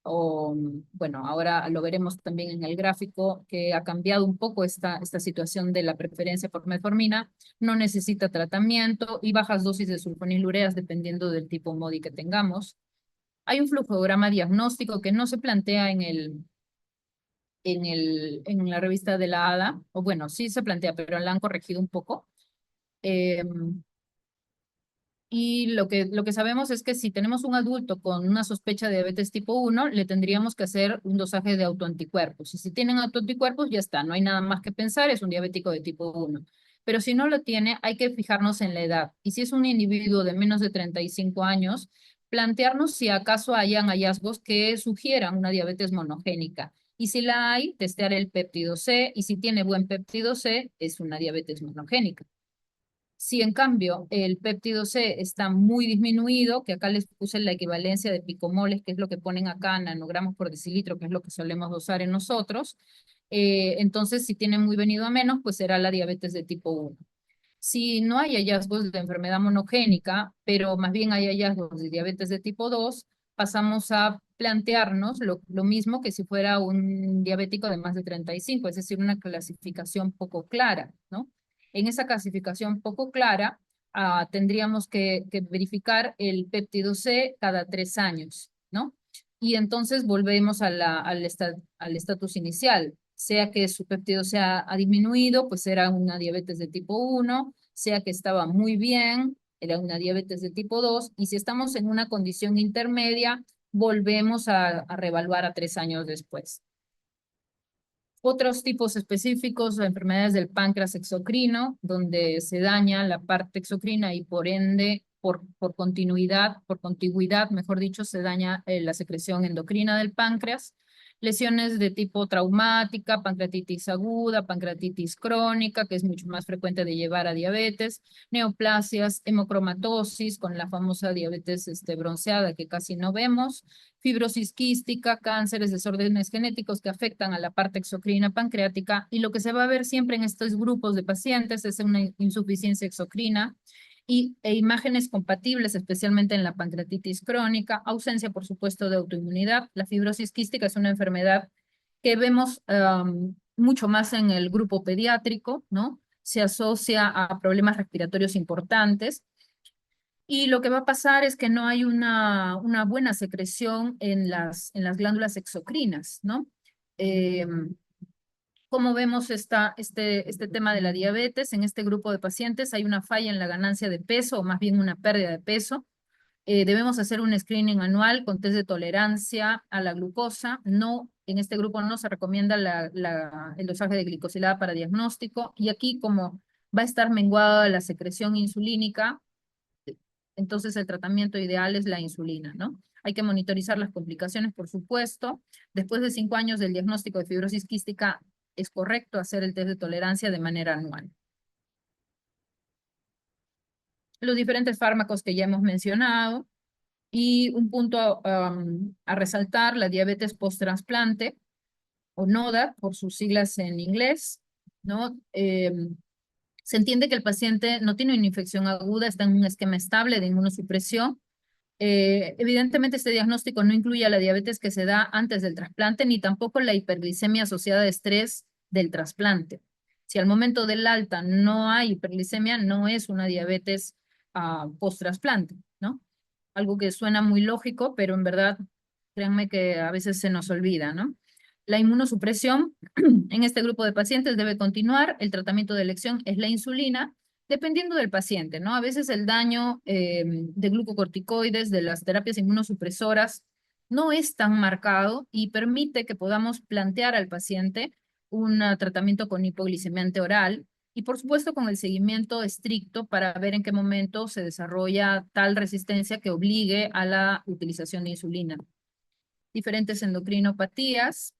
o, bueno, ahora lo veremos también en el gráfico que ha cambiado un poco esta situación de la preferencia por metformina, no necesita tratamiento y bajas dosis de sulfonilureas dependiendo del tipo MODY que tengamos. Hay un flujograma diagnóstico que no se plantea en la revista de la ADA, o bueno, sí se plantea, pero la han corregido un poco. Eh, y lo que sabemos es que si tenemos un adulto con una sospecha de diabetes tipo 1, le tendríamos que hacer un dosaje de autoanticuerpos. Y si tienen autoanticuerpos, ya está, no hay nada más que pensar, es un diabético de tipo 1. Pero si no lo tiene, hay que fijarnos en la edad. Y si es un individuo de menos de 35 años, plantearnos si acaso hayan hallazgos que sugieran una diabetes monogénica. Y si la hay, testear el péptido C. Y si tiene buen péptido C, es una diabetes monogénica. Si en cambio el péptido C está muy disminuido, que acá les puse la equivalencia de picomoles, que es lo que ponen acá, nanogramos por decilitro, que es lo que solemos dosar en nosotros, entonces si tiene muy venido a menos, pues será la diabetes de tipo 1. Si no hay hallazgos de enfermedad monogénica, pero más bien hay hallazgos de diabetes de tipo 2, pasamos a plantearnos lo mismo que si fuera un diabético de más de 35, es decir, una clasificación poco clara, ¿no? En esa clasificación poco clara, tendríamos que verificar el péptido C cada 3 años, ¿no? Y entonces volvemos al estatus inicial, sea que su péptido ha disminuido, pues era una diabetes de tipo 1, sea que estaba muy bien, era una diabetes de tipo 2, y si estamos en una condición intermedia, volvemos a reevaluar a 3 años después. Otros tipos específicos, enfermedades del páncreas exocrino, donde se daña la parte exocrina y por ende, por continuidad, por contigüidad, mejor dicho, se daña la secreción endocrina del páncreas. Lesiones de tipo traumática, pancreatitis aguda, pancreatitis crónica, que es mucho más frecuente de llevar a diabetes, neoplasias, hemocromatosis, con la famosa diabetes bronceada que casi no vemos, fibrosis quística, cánceres, desórdenes genéticos que afectan a la parte exocrina pancreática y lo que se va a ver siempre en estos grupos de pacientes es una insuficiencia exocrina e imágenes compatibles, especialmente en la pancreatitis crónica, ausencia, por supuesto, de autoinmunidad. La fibrosis quística es una enfermedad que vemos mucho más en el grupo pediátrico, ¿no? Se asocia a problemas respiratorios importantes y lo que va a pasar es que no hay una buena secreción en las glándulas exocrinas, ¿no? ¿Cómo vemos este tema de la diabetes? En este grupo de pacientes hay una falla en la ganancia de peso, o más bien una pérdida de peso. Debemos hacer un screening anual con test de tolerancia a la glucosa. No, en este grupo no se recomienda el dosaje de glicosilada para diagnóstico. Y aquí, como va a estar menguada la secreción insulínica, entonces el tratamiento ideal es la insulina, ¿no? Hay que monitorizar las complicaciones, por supuesto. Después de 5 años del diagnóstico de fibrosis quística, es correcto hacer el test de tolerancia de manera anual. Los diferentes fármacos que ya hemos mencionado. Y un punto a resaltar, la diabetes post-trasplante, o NODA, por sus siglas en inglés, ¿no? Se entiende que el paciente no tiene una infección aguda, está en un esquema estable de inmunosupresión. Evidentemente, este diagnóstico no incluye a la diabetes que se da antes del trasplante, ni tampoco la hiperglicemia asociada a estrés del trasplante. Si al momento del alta no hay hiperglicemia, no es una diabetes post-trasplante, ¿no? Algo que suena muy lógico, pero en verdad, créanme que a veces se nos olvida, ¿no? La inmunosupresión en este grupo de pacientes debe continuar. El tratamiento de elección es la insulina, dependiendo del paciente, ¿no? A veces el daño de glucocorticoides, de las terapias inmunosupresoras, no es tan marcado y permite que podamos plantear al paciente un tratamiento con hipoglicemia oral y por supuesto con el seguimiento estricto para ver en qué momento se desarrolla tal resistencia que obligue a la utilización de insulina. Diferentes endocrinopatías.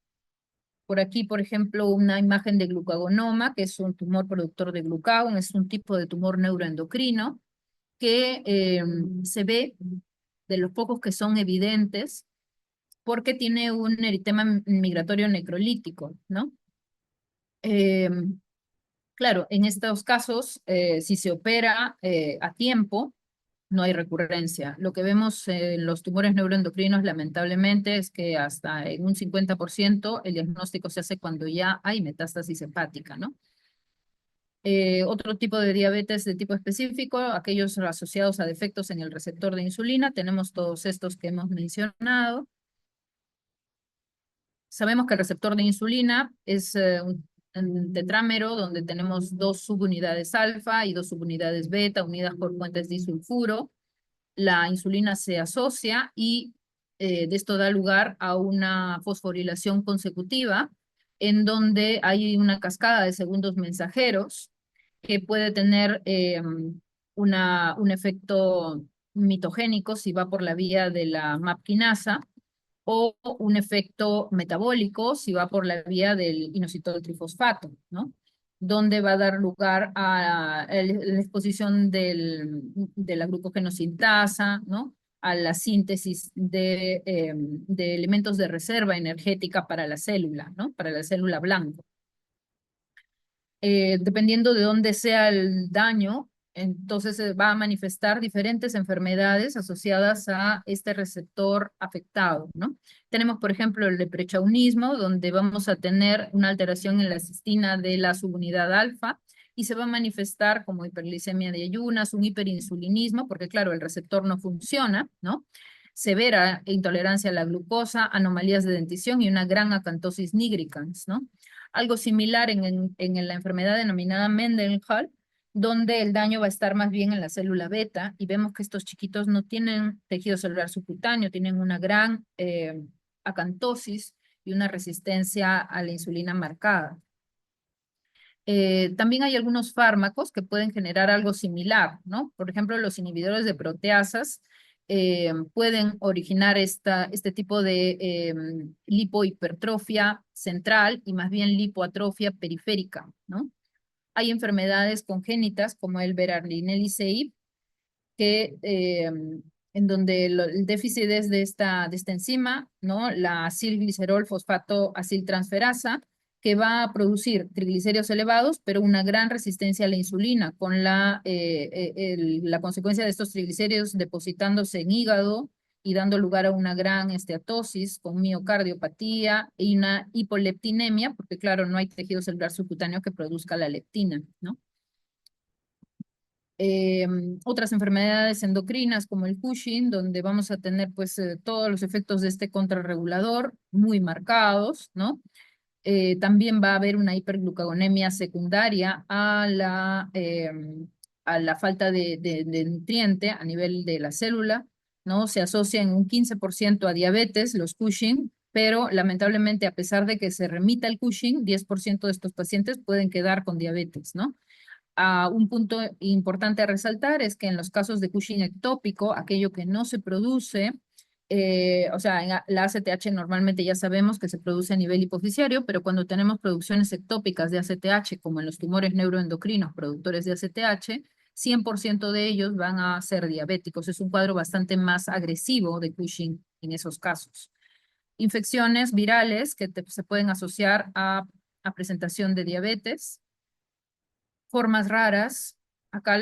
Por aquí, por ejemplo, una imagen de glucagonoma, que es un tumor productor de glucagón, es un tipo de tumor neuroendocrino que se ve de los pocos que son evidentes porque tiene un eritema migratorio necrolítico, ¿no? Claro, en estos casos, si se opera a tiempo, no hay recurrencia. Lo que vemos en los tumores neuroendocrinos, lamentablemente, es que hasta en un 50% el diagnóstico se hace cuando ya hay metástasis hepática, ¿no? Otro tipo de diabetes de tipo específico, aquellos asociados a defectos en el receptor de insulina, tenemos todos estos que hemos mencionado. Sabemos que el receptor de insulina es un tetrámero donde tenemos 2 subunidades alfa y 2 subunidades beta unidas por puentes disulfuro. La insulina se asocia y de esto da lugar a una fosforilación consecutiva en donde hay una cascada de segundos mensajeros que puede tener un efecto mitogénico si va por la vía de la MAP quinasa o un efecto metabólico si va por la vía del inositol trifosfato, ¿no? Donde va a dar lugar a la exposición de la glucogenosintasa, ¿no? A la síntesis de elementos de reserva energética para la célula, ¿no? Para la célula blanco. Dependiendo de dónde sea el daño, entonces se va a manifestar diferentes enfermedades asociadas a este receptor afectado, ¿no? Tenemos, por ejemplo, el leprechaunismo, donde vamos a tener una alteración en la cistina de la subunidad alfa y se va a manifestar como hiperglicemia de ayunas, un hiperinsulinismo, porque claro, el receptor no funciona, ¿no? Severa intolerancia a la glucosa, anomalías de dentición y una gran acantosis nigricans, ¿no? Algo similar en la enfermedad denominada Mendenhall, donde el daño va a estar más bien en la célula beta y vemos que estos chiquitos no tienen tejido celular subcutáneo, tienen una gran acantosis y una resistencia a la insulina marcada. También hay algunos fármacos que pueden generar algo similar, ¿no? Por ejemplo, los inhibidores de proteasas pueden originar este tipo de lipohipertrofia central y más bien lipoatrofia periférica, ¿no? Hay enfermedades congénitas como el Berardinelli-Sei, que en donde el déficit es de esta enzima, ¿no? La acilglicerol fosfato aciltransferasa, que va a producir triglicéridos elevados, pero una gran resistencia a la insulina, con la consecuencia de estos triglicéridos depositándose en hígado y dando lugar a una gran esteatosis con miocardiopatía y una hipoleptinemia, porque claro, no hay tejido celular subcutáneo que produzca la leptina, ¿no? Otras enfermedades endocrinas como el Cushing, donde vamos a tener pues todos los efectos de este contrarregulador muy marcados, ¿no? También va a haber una hiperglucagonemia secundaria a la falta de nutriente a nivel de la célula, ¿no? Se asocia en un 15% a diabetes, los Cushing, pero lamentablemente a pesar de que se remita el Cushing, 10% de estos pacientes pueden quedar con diabetes, ¿no? Un punto importante a resaltar es que en los casos de Cushing ectópico, aquello que no se produce, o sea, la ACTH normalmente ya sabemos que se produce a nivel hipofisiario, pero cuando tenemos producciones ectópicas de ACTH, como en los tumores neuroendocrinos productores de ACTH, 100% de ellos van a ser diabéticos. Es un cuadro bastante más agresivo de Cushing en esos casos. Infecciones virales que se pueden asociar a presentación de diabetes. Formas raras. Acá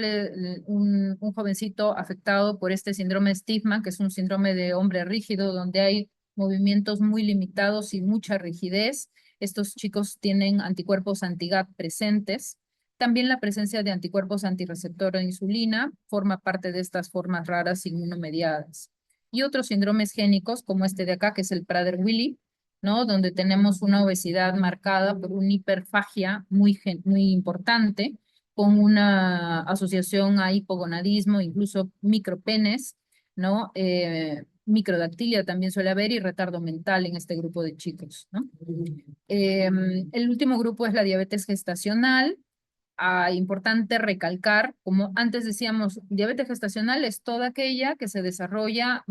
un jovencito afectado por este síndrome de estigma, que es un síndrome de hombre rígido, donde hay movimientos muy limitados y mucha rigidez. Estos chicos tienen anticuerpos anti-GAT presentes. También la presencia de anticuerpos antirreceptor de insulina forma parte de estas formas raras inmunomediadas. Y otros síndromes génicos, como este de acá, que es el Prader-Willi, ¿no? Donde tenemos una obesidad marcada por una hiperfagia muy importante, con una asociación a hipogonadismo, incluso micropenes, ¿no? Microdactilia también suele haber y retardo mental en este grupo de chicos, ¿no? El último grupo es la diabetes gestacional. Importante recalcar, como antes decíamos, diabetes gestacional es toda aquella que se desarrolla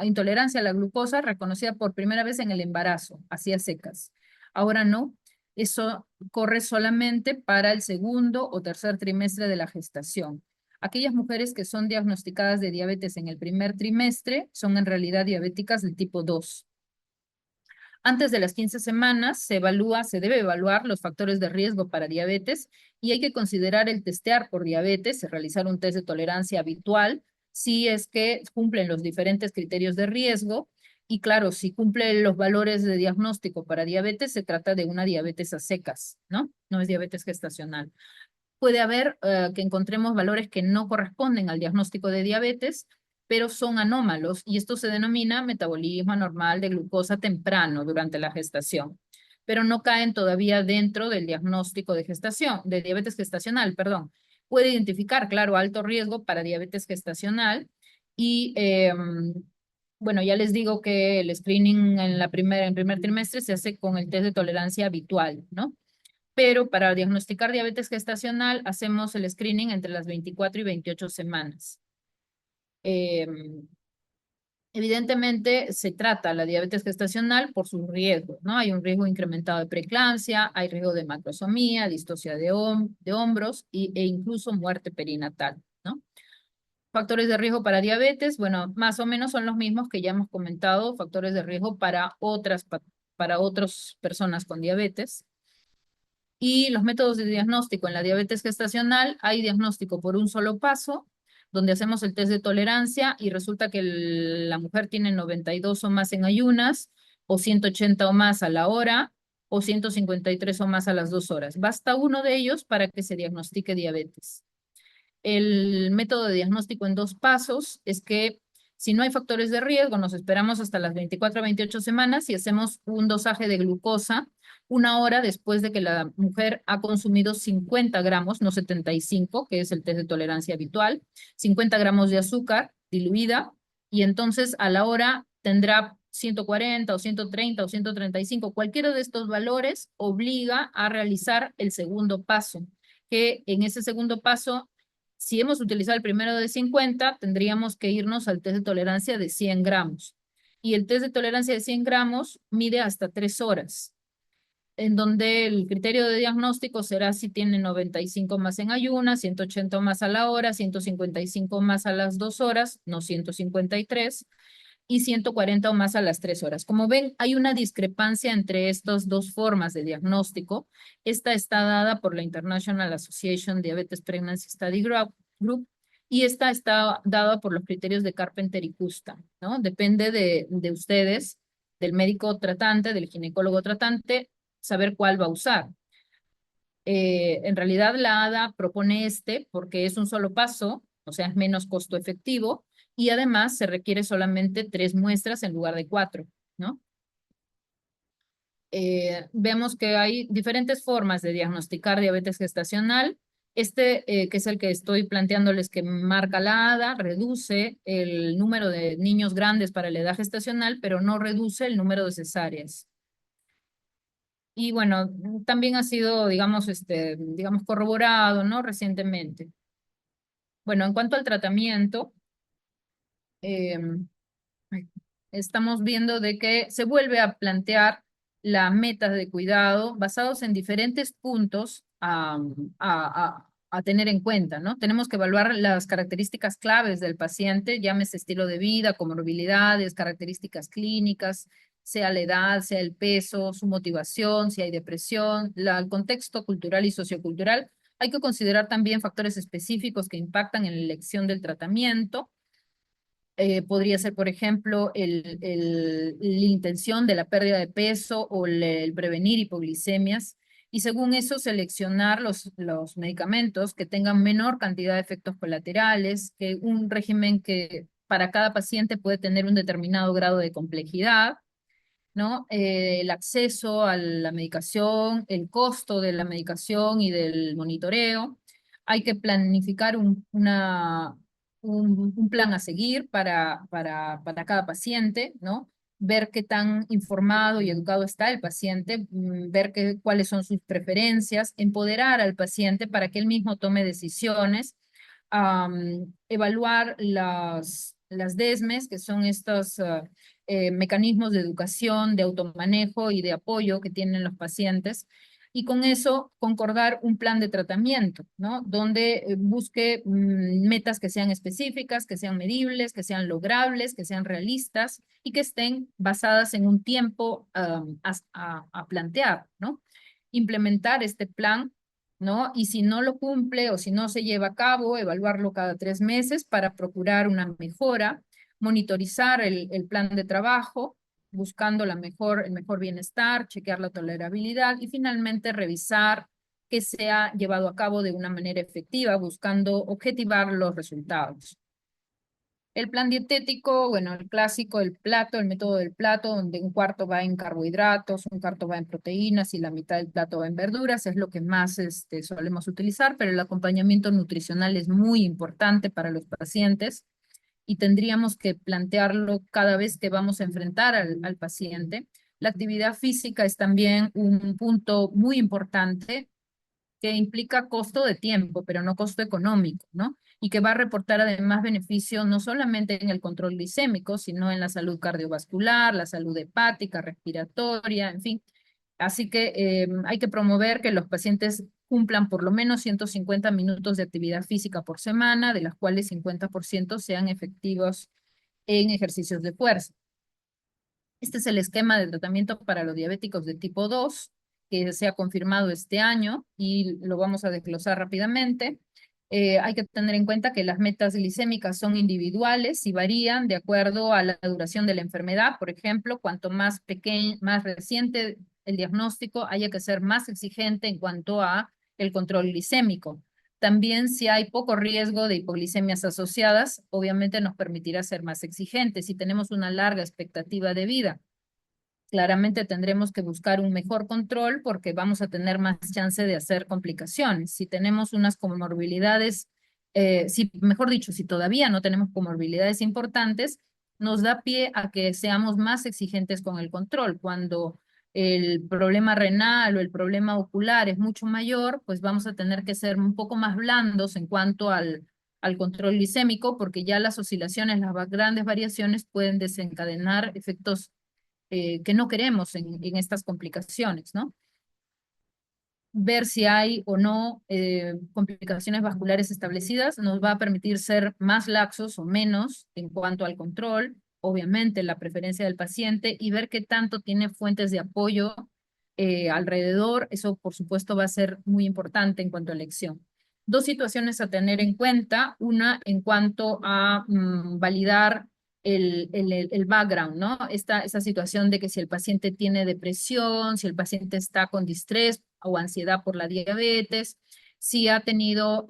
intolerancia a la glucosa reconocida por primera vez en el embarazo, así a secas. Ahora no, eso corre solamente para el segundo o tercer trimestre de la gestación. Aquellas mujeres que son diagnosticadas de diabetes en el primer trimestre son en realidad diabéticas del tipo 2. Antes de las 15 semanas se debe evaluar los factores de riesgo para diabetes y hay que considerar el testear por diabetes, realizar un test de tolerancia habitual, si es que cumplen los diferentes criterios de riesgo. Y claro, si cumple los valores de diagnóstico para diabetes, se trata de una diabetes a secas, ¿no? No es diabetes gestacional. Puede haber que encontremos valores que no corresponden al diagnóstico de diabetes, pero son anómalos y esto se denomina metabolismo anormal de glucosa temprano durante la gestación, pero no caen todavía dentro del diagnóstico de gestación, de diabetes gestacional, perdón. Puede identificar, claro, alto riesgo para diabetes gestacional y bueno, ya les digo que el screening en primer trimestre se hace con el test de tolerancia habitual, ¿no? Pero para diagnosticar diabetes gestacional hacemos el screening entre las 24 y 28 semanas. Evidentemente se trata la diabetes gestacional por sus riesgos, ¿no? Hay un riesgo incrementado de preeclampsia, hay riesgo de macrosomía, distocia de hombros e incluso muerte perinatal, ¿no? Factores de riesgo para diabetes, bueno, más o menos son los mismos que ya hemos comentado, factores de riesgo para otras personas con diabetes. Y los métodos de diagnóstico en la diabetes gestacional, hay diagnóstico por un solo paso, donde hacemos el test de tolerancia y resulta que la mujer tiene 92 o más en ayunas, o 180 o más a la hora, o 153 o más a las 2 horas. Basta uno de ellos para que se diagnostique diabetes. El método de diagnóstico en 2 pasos es que si no hay factores de riesgo, nos esperamos hasta las 24 a 28 semanas y hacemos un dosaje de glucosa 1 hora después de que la mujer ha consumido 50 gramos, no 75, que es el test de tolerancia habitual, 50 gramos de azúcar diluida, y entonces a la hora tendrá 140 o 130 o 135. Cualquiera de estos valores obliga a realizar el segundo paso, que en ese segundo paso, si hemos utilizado el primero de 50, tendríamos que irnos al test de tolerancia de 100 gramos. Y el test de tolerancia de 100 gramos mide hasta 3 horas, en donde el criterio de diagnóstico será si tiene 95 más en ayunas, 180 más a la hora, 155 más a las 2 horas, no 153, y 140 o más a las 3 horas. Como ven, hay una discrepancia entre estas dos formas de diagnóstico. Esta está dada por la International Association Diabetes Pregnancy Study Group y esta está dada por los criterios de Carpenter y Custa, ¿no? Depende de ustedes, del médico tratante, del ginecólogo tratante, saber cuál va a usar. En realidad la ADA propone este porque es un solo paso, o sea, es menos costo efectivo, y además se requiere solamente 3 muestras en lugar de 4, ¿no? vemos que hay diferentes formas de diagnosticar diabetes gestacional. Que es el que estoy planteándoles que marca la ADA, reduce el número de niños grandes para la edad gestacional, pero no reduce el número de cesáreas. Y bueno, también ha sido, digamos, corroborado, ¿no? Recientemente. Bueno, en cuanto al tratamiento, eh, estamos viendo de que se vuelve a plantear las metas de cuidado basados en diferentes puntos a tener en cuenta, ¿no? Tenemos que evaluar las características claves del paciente, llámese estilo de vida, comorbilidades, características clínicas, sea la edad, sea el peso, su motivación, si hay depresión, el contexto cultural y sociocultural. Hay que considerar también factores específicos que impactan en la elección del tratamiento. Podría ser, por ejemplo, la intención de la pérdida de peso o el prevenir hipoglicemias. Y según eso, seleccionar los medicamentos que tengan menor cantidad de efectos colaterales, que un régimen que para cada paciente puede tener un determinado grado de complejidad, ¿no? El acceso a la medicación, el costo de la medicación y del monitoreo. Hay que planificar un plan a seguir para cada paciente, ¿no? Ver qué tan informado y educado está el paciente, ver cuáles son sus preferencias, empoderar al paciente para que él mismo tome decisiones, evaluar las DESMES, que son estos mecanismos de educación, de automanejo y de apoyo que tienen los pacientes, y con eso concordar un plan de tratamiento, ¿no? Donde busque metas que sean específicas, que sean medibles, que sean logrables, que sean realistas y que estén basadas en un tiempo a plantear, ¿no? Implementar este plan, ¿no? Y si no lo cumple o si no se lleva a cabo, evaluarlo cada 3 meses para procurar una mejora, monitorizar el plan de trabajo, buscando el mejor bienestar, chequear la tolerabilidad y finalmente revisar que sea llevado a cabo de una manera efectiva, buscando objetivar los resultados. El plan dietético, bueno, el clásico, el plato, el método del plato, donde un cuarto va en carbohidratos, un cuarto va en proteínas y la mitad del plato va en verduras, es lo que más solemos utilizar, pero el acompañamiento nutricional es muy importante para los pacientes y tendríamos que plantearlo cada vez que vamos a enfrentar al paciente. La actividad física es también un punto muy importante que implica costo de tiempo, pero no costo económico, ¿no? Y que va a reportar además beneficio no solamente en el control glicémico, sino en la salud cardiovascular, la salud hepática, respiratoria, en fin. Así que hay que promover que los pacientes cumplan por lo menos 150 minutos de actividad física por semana, de las cuales 50% sean efectivos en ejercicios de fuerza. Este es el esquema de tratamiento para los diabéticos de tipo 2, que se ha confirmado este año y lo vamos a desglosar rápidamente. Hay que tener en cuenta que las metas glicémicas son individuales y varían de acuerdo a la duración de la enfermedad. Por ejemplo, cuanto más pequeño, más reciente el diagnóstico, haya que ser más exigente en cuanto a el control glicémico. También si hay poco riesgo de hipoglicemias asociadas, obviamente nos permitirá ser más exigentes. Si tenemos una larga expectativa de vida, claramente tendremos que buscar un mejor control porque vamos a tener más chance de hacer complicaciones. Si tenemos unas comorbilidades, mejor dicho, si todavía no tenemos comorbilidades importantes, nos da pie a que seamos más exigentes con el control. Cuando el problema renal o el problema ocular es mucho mayor, pues vamos a tener que ser un poco más blandos en cuanto al control glicémico, porque ya las oscilaciones, las grandes variaciones pueden desencadenar efectos que no queremos en estas complicaciones, ¿no? Ver si hay o no complicaciones vasculares establecidas nos va a permitir ser más laxos o menos en cuanto al control, obviamente la preferencia del paciente y ver qué tanto tiene fuentes de apoyo alrededor. Eso, por supuesto, va a ser muy importante en cuanto a elección. Dos situaciones a tener en cuenta. Una, en cuanto a validar el background, ¿no? Esa situación de que si el paciente tiene depresión, si el paciente está con distrés o ansiedad por la diabetes, si ha tenido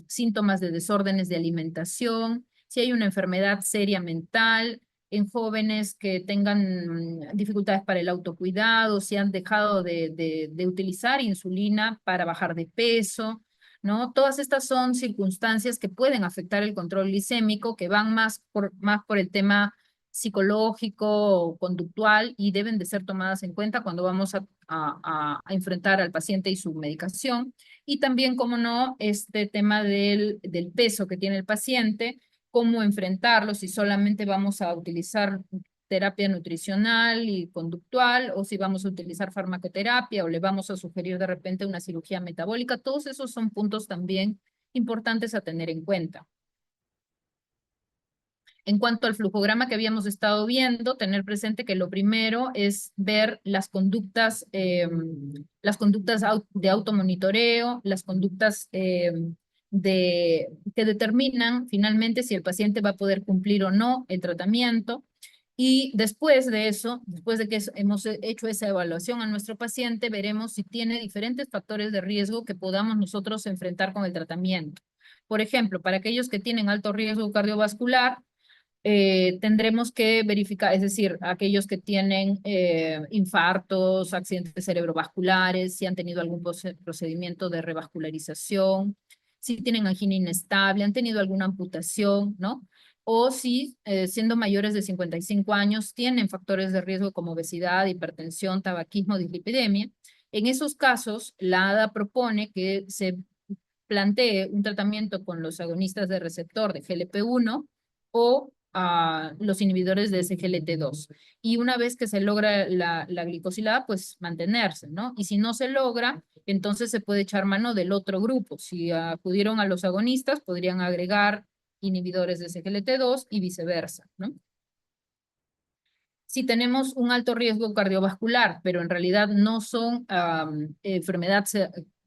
síntomas de desórdenes de alimentación, si hay una enfermedad seria mental, en jóvenes que tengan dificultades para el autocuidado, si han dejado de utilizar insulina para bajar de peso, ¿no? Todas estas son circunstancias que pueden afectar el control glicémico, que van más por el tema psicológico o conductual y deben de ser tomadas en cuenta cuando vamos a enfrentar al paciente y su medicación. Y también, como no, este tema del peso que tiene el paciente, cómo enfrentarlo, si solamente vamos a utilizar terapia nutricional y conductual, o si vamos a utilizar farmacoterapia, o le vamos a sugerir de repente una cirugía metabólica. Todos esos son puntos también importantes a tener en cuenta. En cuanto al flujograma que habíamos estado viendo, tener presente que lo primero es ver las conductas de automonitoreo, las conductas que determinan finalmente si el paciente va a poder cumplir o no el tratamiento. Y después de eso, después de que hemos hecho esa evaluación a nuestro paciente, veremos si tiene diferentes factores de riesgo que podamos nosotros enfrentar con el tratamiento. Por ejemplo, para aquellos que tienen alto riesgo cardiovascular, tendremos que verificar, es decir, aquellos que tienen infartos, accidentes cerebrovasculares, si han tenido algún procedimiento de revascularización, si tienen angina inestable, han tenido alguna amputación, ¿no? O si, siendo mayores de 55 años, tienen factores de riesgo como obesidad, hipertensión, tabaquismo, dislipidemia. En esos casos, la ADA propone que se plantee un tratamiento con los agonistas de receptor de GLP-1 o los inhibidores de SGLT2. Y una vez que se logra la glicosilada, pues mantenerse, ¿no? Y si no se logra, entonces se puede echar mano del otro grupo. Si acudieron a los agonistas, podrían agregar inhibidores de SGLT2 y viceversa, ¿no? Si tenemos un alto riesgo cardiovascular, pero en realidad no son enfermedad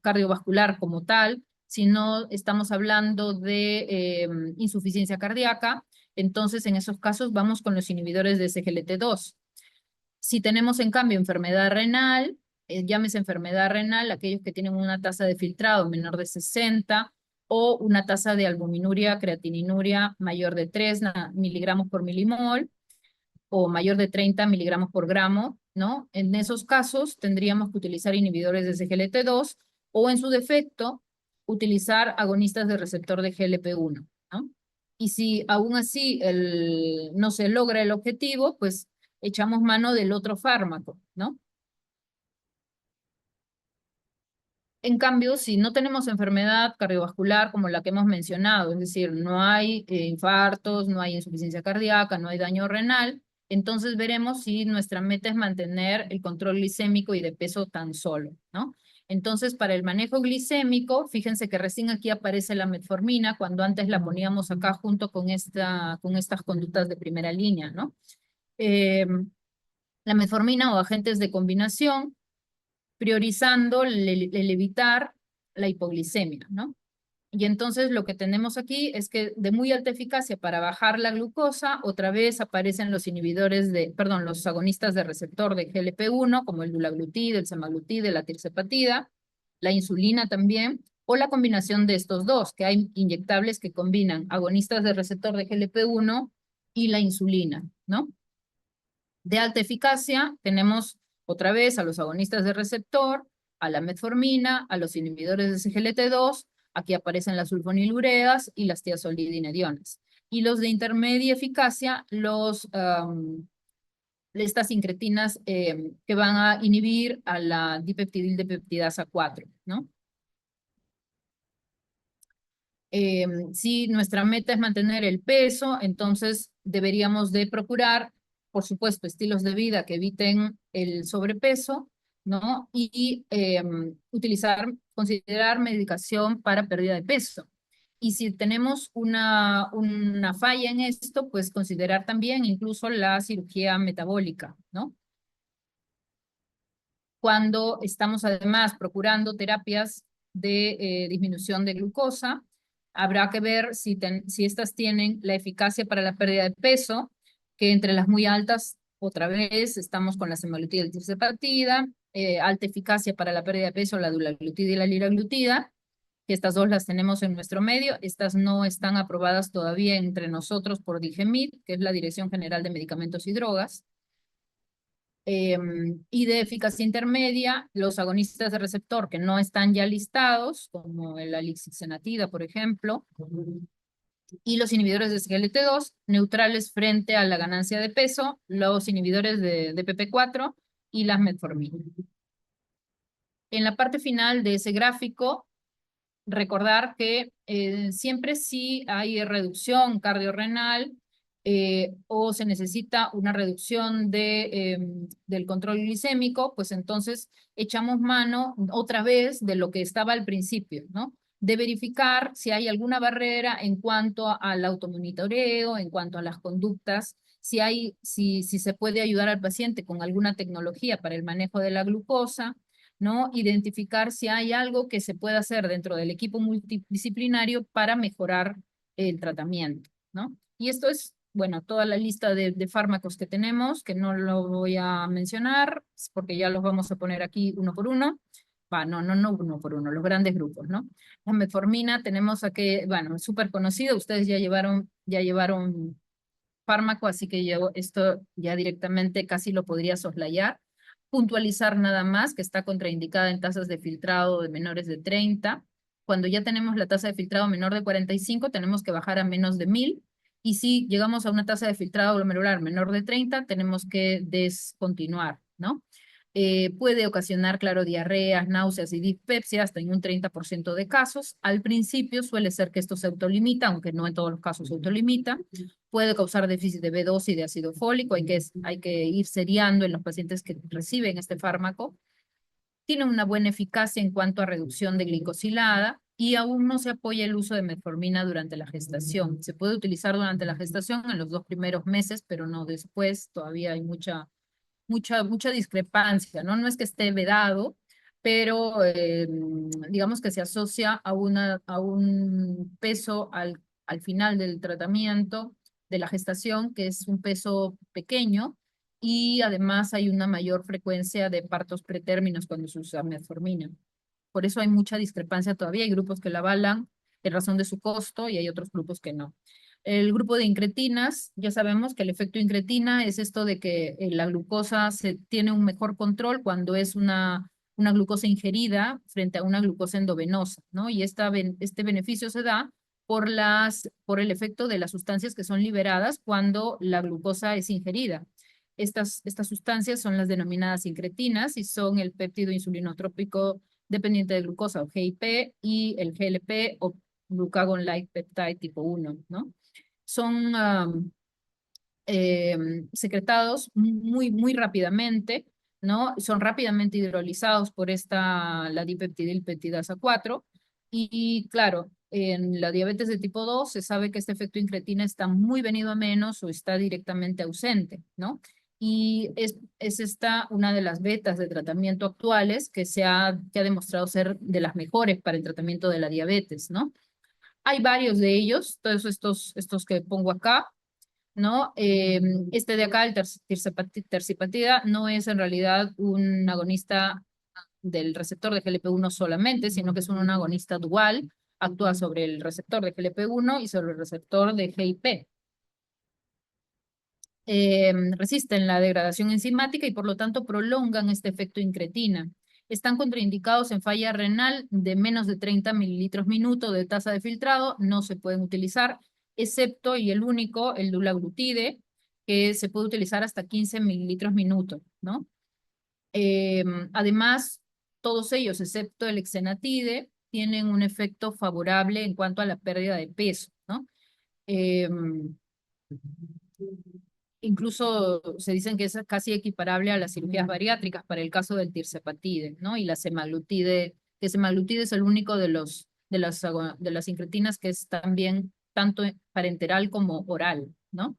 cardiovascular como tal, sino estamos hablando de insuficiencia cardíaca, entonces en esos casos vamos con los inhibidores de SGLT2. Si tenemos en cambio enfermedad renal, llámese enfermedad renal, aquellos que tienen una tasa de filtrado menor de 60 o una tasa de albuminuria, creatininuria mayor de 3 miligramos por milimol, o mayor de 30 miligramos por gramo, ¿no? En esos casos tendríamos que utilizar inhibidores de SGLT2 o en su defecto utilizar agonistas de receptor de GLP-1, ¿no? Y si aún así no se logra el objetivo, pues echamos mano del otro fármaco, ¿no? En cambio, si no tenemos enfermedad cardiovascular como la que hemos mencionado, es decir, no hay infartos, no hay insuficiencia cardíaca, no hay daño renal, entonces veremos si nuestra meta es mantener el control glicémico y de peso tan solo, ¿no? Entonces, para el manejo glicémico, fíjense que recién aquí aparece la metformina, cuando antes la poníamos acá junto con estas conductas de primera línea, ¿no? La metformina o agentes de combinación, priorizando el evitar la hipoglicemia, ¿no? Y entonces lo que tenemos aquí es que de muy alta eficacia para bajar la glucosa, otra vez aparecen los los agonistas de receptor de GLP-1, como el dulaglutid, el semaglutid, la tirzepatida, la insulina también, o la combinación de estos dos, que hay inyectables que combinan agonistas de receptor de GLP-1 y la insulina, ¿no? De alta eficacia tenemos otra vez a los agonistas de receptor, a la metformina, a los inhibidores de SGLT2, aquí aparecen las sulfonilureas y las tiazolidinediones. Y los de intermedia eficacia, estas incretinas que van a inhibir a la dipeptidilpeptidasa 4, ¿no? Si nuestra meta es mantener el peso, entonces deberíamos de procurar, por supuesto, estilos de vida que eviten el sobrepeso, ¿no? Y considerar medicación para pérdida de peso. Y si tenemos una falla en esto, pues considerar también incluso la cirugía metabólica, ¿no? Cuando estamos además procurando terapias de disminución de glucosa, habrá que ver si estas tienen la eficacia para la pérdida de peso, que entre las muy altas, otra vez, estamos con la semaglutida y la tirzepatida, alta eficacia para la pérdida de peso, la dulaglutida y la liraglutida, que estas dos las tenemos en nuestro medio. Estas no están aprobadas todavía entre nosotros por DIGEMID, que es la Dirección General de Medicamentos y Drogas. Y de eficacia intermedia, los agonistas de receptor que no están ya listados, como el alixixenatida, por ejemplo, y los inhibidores de SGLT2, neutrales frente a la ganancia de peso, los inhibidores de DPP4 y las metformina. En la parte final de ese gráfico, recordar que siempre sí hay reducción cardiorrenal o se necesita una reducción del control glicémico, pues entonces echamos mano otra vez de lo que estaba al principio, ¿no? De verificar si hay alguna barrera en cuanto al automonitoreo, en cuanto a las conductas, si se puede ayudar al paciente con alguna tecnología para el manejo de la glucosa, ¿no? Identificar si hay algo que se puede hacer dentro del equipo multidisciplinario para mejorar el tratamiento, ¿no? Y esto es, bueno, toda la lista de fármacos que tenemos, que no lo voy a mencionar, porque ya los vamos a poner aquí uno por uno. No uno por uno, los grandes grupos, ¿no? La metformina tenemos aquí, bueno, es súper conocido, ustedes ya llevaron fármaco, así que yo esto ya directamente casi lo podría soslayar. Puntualizar nada más que está contraindicada en tasas de filtrado de menores de 30. Cuando ya tenemos la tasa de filtrado menor de 45, tenemos que bajar a menos de 1000. Y si llegamos a una tasa de filtrado glomerular menor de 30, tenemos que descontinuar, ¿no? Puede ocasionar, claro, diarreas, náuseas y dispepsia hasta en un 30% de casos. Al principio suele ser que esto se autolimita, aunque no en todos los casos se autolimita. Puede causar déficit de B12 y de ácido fólico. Hay que ir seriando en los pacientes que reciben este fármaco. Tiene una buena eficacia en cuanto a reducción de glicosilada y aún no se apoya el uso de metformina durante la gestación. Se puede utilizar durante la gestación en los 2 primeros meses, pero no después. Todavía hay mucha discrepancia, ¿no? No es que esté vedado, pero digamos que se asocia a un peso al final del tratamiento de la gestación, que es un peso pequeño, y además hay una mayor frecuencia de partos pretérminos cuando se usa metformina. Por eso hay mucha discrepancia todavía. Hay grupos que la avalan en razón de su costo y hay otros grupos que no. El grupo de incretinas, ya sabemos que el efecto incretina es esto de que la glucosa tiene un mejor control cuando es una glucosa ingerida frente a una glucosa endovenosa, ¿no? Y este beneficio se da por el efecto de las sustancias que son liberadas cuando la glucosa es ingerida. Estas sustancias son las denominadas incretinas y son el péptido insulinotrópico dependiente de glucosa o GIP y el GLP o glucagon-like peptide tipo 1, ¿no? Son secretados muy rápidamente, ¿no? Son rápidamente hidrolizados por la dipeptidilpeptidasa 4 y claro, en la diabetes de tipo 2 se sabe que este efecto incretina está muy venido a menos o está directamente ausente, ¿no? Y es esta una de las vetas de tratamiento actuales que ha demostrado ser de las mejores para el tratamiento de la diabetes, ¿no? Hay varios de ellos, todos estos que pongo acá, ¿no? Este de acá, el tercipatida, no es en realidad un agonista del receptor de GLP-1 solamente, sino que es un agonista dual, actúa sobre el receptor de GLP-1 y sobre el receptor de GIP. Resisten la degradación enzimática y por lo tanto prolongan este efecto incretina. Están contraindicados en falla renal de menos de 30 mililitros minuto de tasa de filtrado, no se pueden utilizar, excepto y el único, el dulaglutide, que se puede utilizar hasta 15 mililitros minuto, ¿no? Además, todos ellos, excepto el exenatide, tienen un efecto favorable en cuanto a la pérdida de peso, ¿no? Incluso se dicen que es casi equiparable a las cirugías bariátricas para el caso del tirzepatide, ¿no? Y la semaglutide, que semaglutide es el único de las incretinas que es también tanto parenteral como oral, ¿no?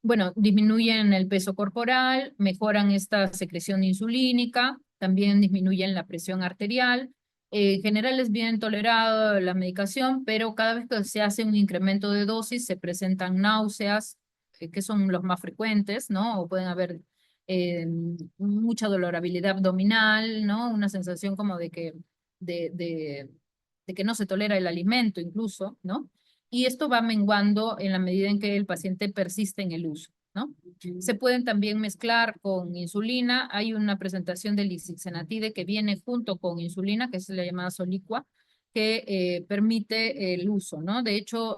Bueno, disminuyen el peso corporal, mejoran esta secreción insulínica, también disminuyen la presión arterial. En general es bien tolerado la medicación, pero cada vez que se hace un incremento de dosis se presentan náuseas, que son los más frecuentes, ¿no? O pueden haber mucha dolorabilidad abdominal, ¿no? Una sensación como de que de que no se tolera el alimento incluso, ¿no? Y esto va menguando en la medida en que el paciente persiste en el uso, ¿no? Se pueden también mezclar con insulina. Hay una presentación del lisixenatide que viene junto con insulina, que es la llamada Solicua, que permite el uso, ¿no? De hecho,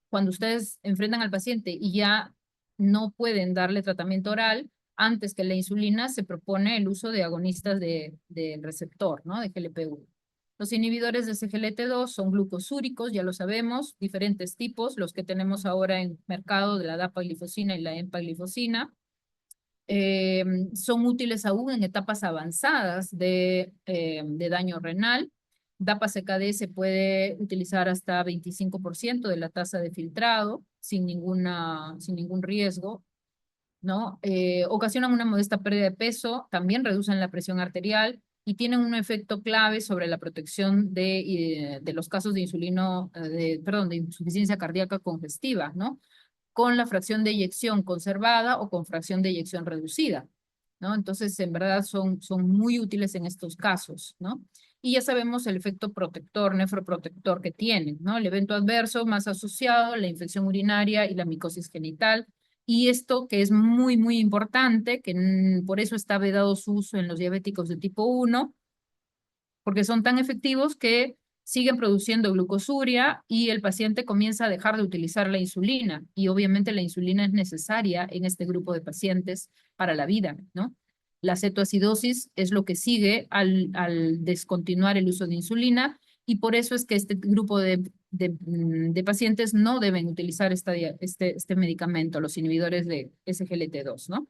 cuando ustedes enfrentan al paciente y ya no pueden darle tratamiento oral, antes que la insulina se propone el uso de agonistas del receptor, ¿no? De GLP-1. Los inhibidores de SGLT2 son glucosúricos, ya lo sabemos, diferentes tipos, los que tenemos ahora en mercado de la dapaglifosina y la empaglifosina. Son útiles aún en etapas avanzadas de daño renal. DAPA-CKD se puede utilizar hasta 25% de la tasa de filtrado sin ningún riesgo, ¿no? Ocasionan una modesta pérdida de peso, también reducen la presión arterial y tienen un efecto clave sobre la protección de los casos de de insuficiencia cardíaca congestiva, ¿no? Con la fracción de eyección conservada o con fracción de eyección reducida, ¿no? Entonces, en verdad son muy útiles en estos casos, ¿no? Y ya sabemos el efecto protector, nefroprotector que tienen, ¿no? El evento adverso más asociado, la infección urinaria y la micosis genital. Y esto que es muy importante, que por eso está vedado su uso en los diabéticos de tipo 1, porque son tan efectivos que siguen produciendo glucosuria y el paciente comienza a dejar de utilizar la insulina. Y obviamente la insulina es necesaria en este grupo de pacientes para la vida, ¿no? La cetoacidosis es lo que sigue al descontinuar el uso de insulina y por eso es que este grupo de pacientes no deben utilizar este medicamento, los inhibidores de SGLT2, ¿no?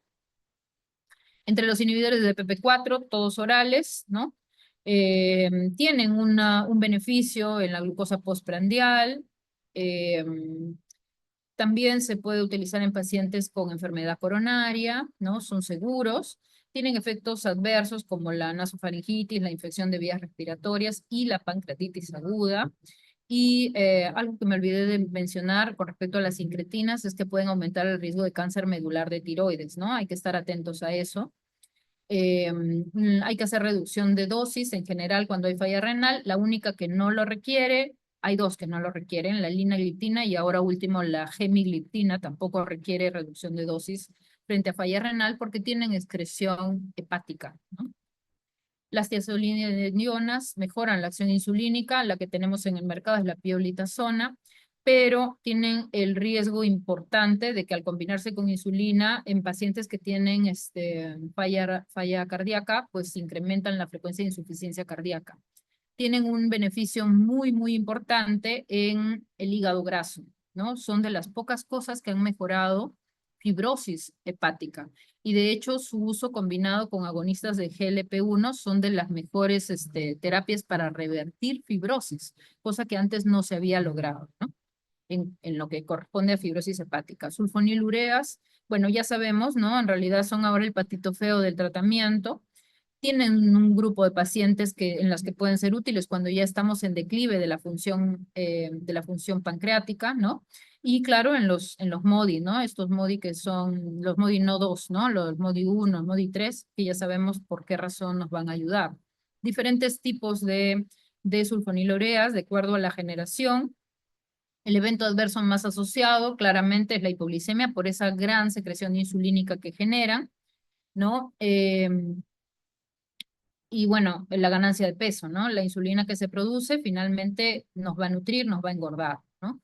Entre los inhibidores de PP4, todos orales, ¿no? Tienen un beneficio en la glucosa postprandial. eh, También se puede utilizar en pacientes con enfermedad coronaria, ¿no? Son seguros. Tienen efectos adversos como la nasofaringitis, la infección de vías respiratorias y la pancreatitis aguda. Y algo que me olvidé de mencionar con respecto a las incretinas es que pueden aumentar el riesgo de cáncer medular de tiroides, ¿no? Hay que estar atentos a eso. Hay que hacer reducción de dosis en general cuando hay falla renal. La única que no lo requiere, hay dos que no lo requieren, la linagliptina y ahora último la gemigliptina tampoco requiere reducción de dosis frente a falla renal porque tienen excreción hepática, ¿no? Las tiazolidinonas mejoran la acción insulínica, la que tenemos en el mercado es la pioglitazona, pero tienen el riesgo importante de que al combinarse con insulina en pacientes que tienen falla cardíaca, pues incrementan la frecuencia de insuficiencia cardíaca. Tienen un beneficio muy importante en el hígado graso, ¿no? Son de las pocas cosas que han mejorado fibrosis hepática. Y de hecho, su uso combinado con agonistas de GLP-1 son de las mejores terapias para revertir fibrosis, cosa que antes no se había logrado, ¿no? En lo que corresponde a fibrosis hepática. Sulfonilureas, bueno, ya sabemos, ¿no? En realidad son ahora el patito feo del tratamiento. Tienen un grupo de pacientes en las que pueden ser útiles cuando ya estamos en declive de la función pancreática, ¿no? Y claro, en los MODI, ¿no? Estos MODI que son los MODI no 2, ¿no? Los MODI 1, MODI 3, que ya sabemos por qué razón nos van a ayudar. Diferentes tipos de sulfonilureas, de acuerdo a la generación. El evento adverso más asociado claramente es la hipoglicemia por esa gran secreción insulínica que generan, ¿no? Y bueno, la ganancia de peso, ¿no? La insulina que se produce finalmente nos va a nutrir, nos va a engordar, ¿no?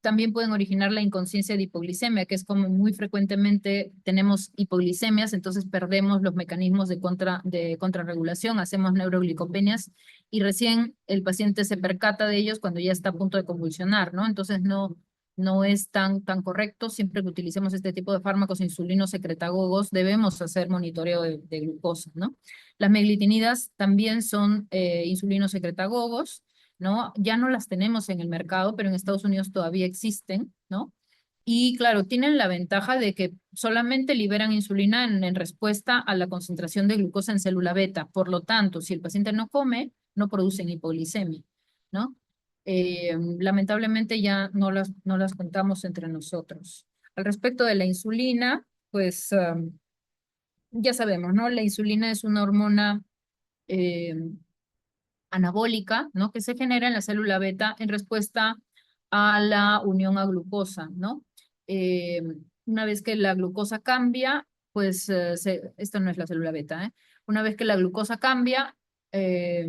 También pueden originar la inconsciencia de hipoglicemia, que es como muy frecuentemente tenemos hipoglicemias, entonces perdemos los mecanismos de contrarregulación, hacemos neuroglicopenias y recién el paciente se percata de ellos cuando ya está a punto de convulsionar, ¿no? Entonces no es tan correcto. Siempre que utilicemos este tipo de fármacos insulinos secretagogos, debemos hacer monitoreo de glucosa, ¿no? Las meglitinidas también son insulinos secretagogos, ¿no? Ya no las tenemos en el mercado, pero en Estados Unidos todavía existen, ¿no? Y claro, tienen la ventaja de que solamente liberan insulina en respuesta a la concentración de glucosa en célula beta. Por lo tanto, si el paciente no come, no producen hipoglicemia, ¿no? Lamentablemente ya no las contamos entre nosotros. Al respecto de la insulina, pues ya sabemos, ¿no? La insulina es una hormona eh, anabólica, ¿no? Que se genera en la célula beta en respuesta a la unión a glucosa, ¿no? Eh, una vez que la glucosa cambia, pues, esto no es la célula beta, ¿eh? Una vez que la glucosa cambia, eh,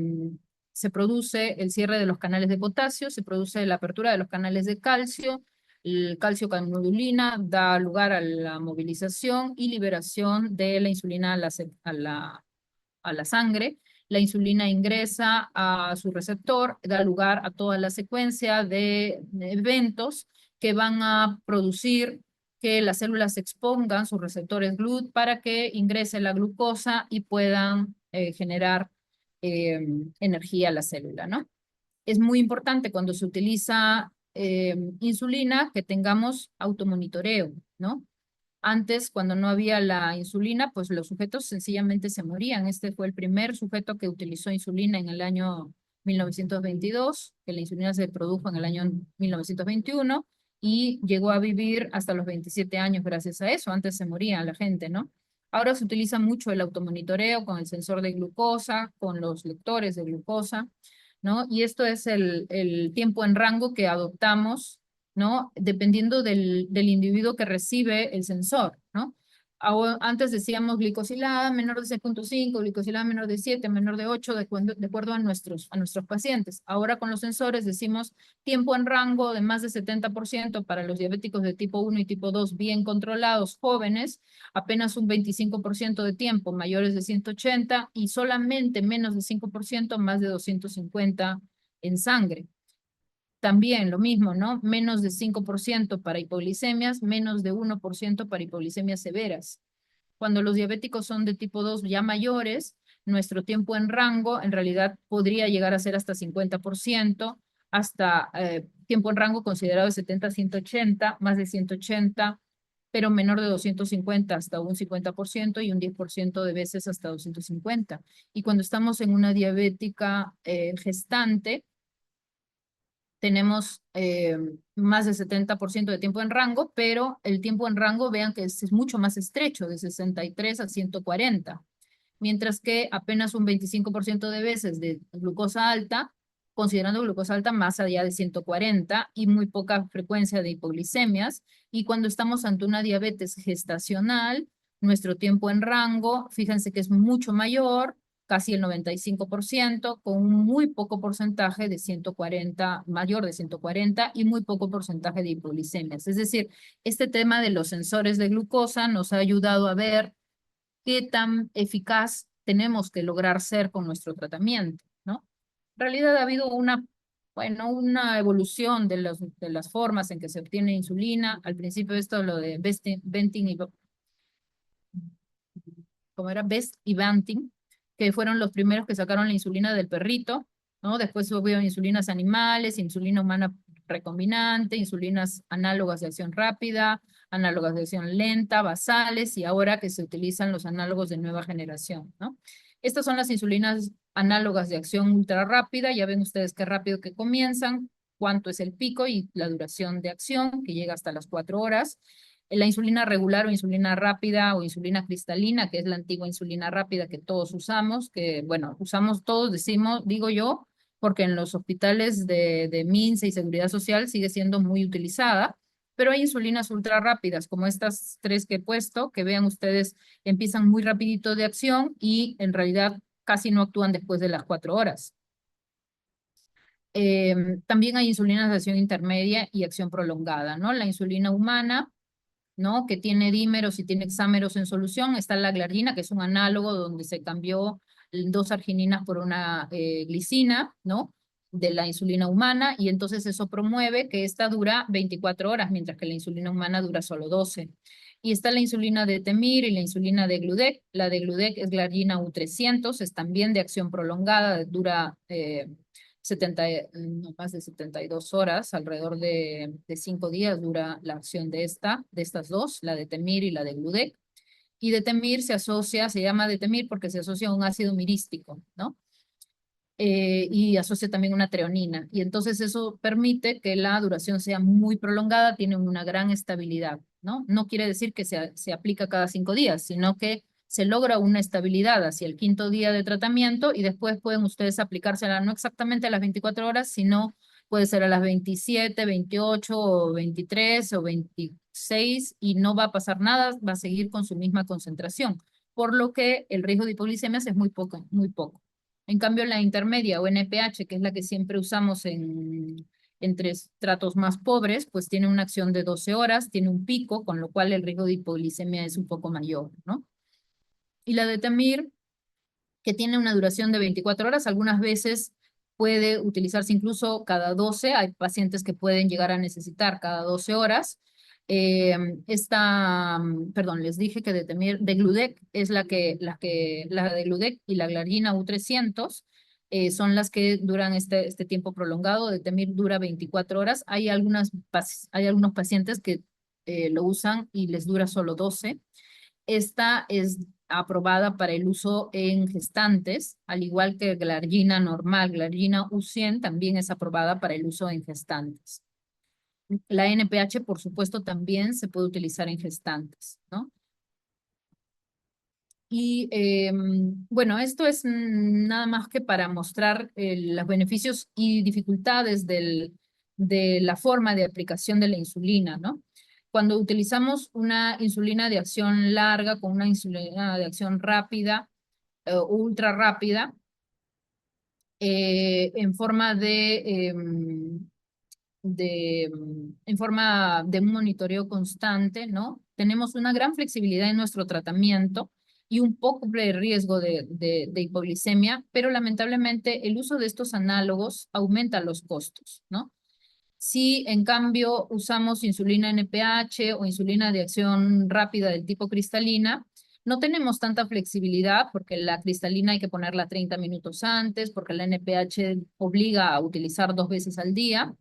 se produce el cierre de los canales de potasio, se produce la apertura de los canales de calcio, el calcio calmodulina da lugar a la movilización y liberación de la insulina a la sangre. La insulina ingresa a su receptor, da lugar a toda la secuencia de eventos que van a producir que las células expongan sus receptores GLUT para que ingrese la glucosa y puedan generar energía a la célula, ¿no? Es muy importante cuando se utiliza insulina que tengamos automonitoreo, ¿no? Antes, cuando no había la insulina, pues los sujetos sencillamente se morían. Este fue el primer sujeto que utilizó insulina en el año 1922, que la insulina se produjo en el año 1921 y llegó a vivir hasta los 27 años gracias a eso. Antes se moría la gente, ¿no? Ahora se utiliza mucho el automonitoreo con el sensor de glucosa, con los lectores de glucosa, ¿no? Y esto es el tiempo en rango que adoptamos, ¿no? Dependiendo del individuo que recibe el sensor, ¿no? Antes decíamos glicosilada menor de 6,5, glicosilada menor de 7, menor de 8, de acuerdo a nuestros pacientes. Ahora con los sensores decimos tiempo en rango de más de 70% para los diabéticos de tipo 1 y tipo 2 bien controlados, jóvenes, apenas un 25% de tiempo mayores de 180 y solamente menos de 5% más de 250 en sangre. También lo mismo, ¿no? Menos de 5% para hipoglicemias, menos de 1% para hipoglicemias severas. Cuando los diabéticos son de tipo 2 ya mayores, nuestro tiempo en rango en realidad podría llegar a ser hasta 50%, hasta tiempo en rango considerado de 70 a 180, más de 180, pero menor de 250 hasta un 50% y un 10% de veces hasta 250. Y cuando estamos en una diabética gestante, tenemos más de 70% de tiempo en rango, pero el tiempo en rango, vean que es mucho más estrecho, de 63 a 140, mientras que apenas un 25% de veces de glucosa alta, considerando glucosa alta más allá de 140 y muy poca frecuencia de hipoglicemias. Y cuando estamos ante una diabetes gestacional, nuestro tiempo en rango, fíjense que es mucho mayor, casi el 95%, con un muy poco porcentaje de 140, mayor de 140 y muy poco porcentaje de hipoglicemias. Es decir, este tema de los sensores de glucosa nos ha ayudado a ver qué tan eficaz tenemos que lograr ser con nuestro tratamiento, ¿no? En realidad ha habido bueno, una evolución de las formas en que se obtiene insulina. Al principio esto lo de Benting y como era Best y Banting, que fueron los primeros que sacaron la insulina del perrito, ¿no? Después hubo insulinas animales, insulina humana recombinante, insulinas análogas de acción rápida, análogas de acción lenta, basales, y ahora que se utilizan los análogos de nueva generación, ¿no? Estas son las insulinas análogas de acción ultra rápida, ya ven ustedes qué rápido que comienzan, cuánto es el pico y la duración de acción, que llega hasta las 4 horas. La insulina regular o insulina rápida o insulina cristalina, que es la antigua insulina rápida que todos usamos, que bueno, usamos todos, decimos, digo yo, porque en los hospitales de MINSA y Seguridad Social sigue siendo muy utilizada, pero hay insulinas ultra rápidas, como estas tres que he puesto, que vean ustedes, empiezan muy rapidito de acción y en realidad casi no actúan después de las 4 horas. También hay insulinas de acción intermedia y acción prolongada, ¿no? La insulina humana, ¿no? Que tiene dímeros y tiene hexámeros en solución. Está la glargina, que es un análogo donde se cambió dos argininas por una glicina, ¿no? De la insulina humana, y entonces eso promueve que esta dura 24 horas, mientras que la insulina humana dura solo 12. Y está la insulina de Temir y la insulina de Gludec. La de Gludec es glargina U300, es también de acción prolongada, dura 70, no más de 72 horas, alrededor de 5 días dura la acción de estas dos, la de Temir y la de Gludec. Y de Temir se asocia, se llama de Temir porque se asocia a un ácido mirístico, ¿no? Y asocia también una treonina. Y entonces eso permite que la duración sea muy prolongada, tiene una gran estabilidad, ¿no? No quiere decir que se aplica cada 5 días, sino que se logra una estabilidad hacia el 5.º día de tratamiento y después pueden ustedes aplicársela no exactamente a las 24 horas, sino puede ser a las 27, 28 o 23 o 26 y no va a pasar nada, va a seguir con su misma concentración, por lo que el riesgo de hipoglicemia es muy poco, muy poco. En cambio, la intermedia o NPH, que es la que siempre usamos entre estratos más pobres, pues tiene una acción de 12 horas, tiene un pico, con lo cual el riesgo de hipoglicemia es un poco mayor, ¿no? Y la de Temir, que tiene una duración de 24 horas, algunas veces puede utilizarse incluso cada 12, hay pacientes que pueden llegar a necesitar cada 12 horas. Perdón, les dije que de Gludec es la de Gludec y la Glargina U300 son las que duran este tiempo prolongado. De Temir dura 24 horas. Hay algunos pacientes que lo usan y les dura solo 12. Esta es aprobada para el uso en gestantes, al igual que Glargina normal, Glargina U100 también es aprobada para el uso en gestantes. La NPH, por supuesto, también se puede utilizar en gestantes, ¿no? Y bueno, esto es nada más que para mostrar los beneficios y dificultades de la forma de aplicación de la insulina, ¿no? Cuando utilizamos una insulina de acción larga con una insulina de acción rápida, ultra rápida, en forma en forma de un monitoreo constante, ¿no? Tenemos una gran flexibilidad en nuestro tratamiento y un poco de riesgo de hipoglicemia, pero lamentablemente el uso de estos análogos aumenta los costos, ¿no? Si en cambio usamos insulina NPH o insulina de acción rápida del tipo cristalina, no tenemos tanta flexibilidad porque la cristalina hay que ponerla 30 minutos antes, porque la NPH obliga a utilizar 2 veces al día.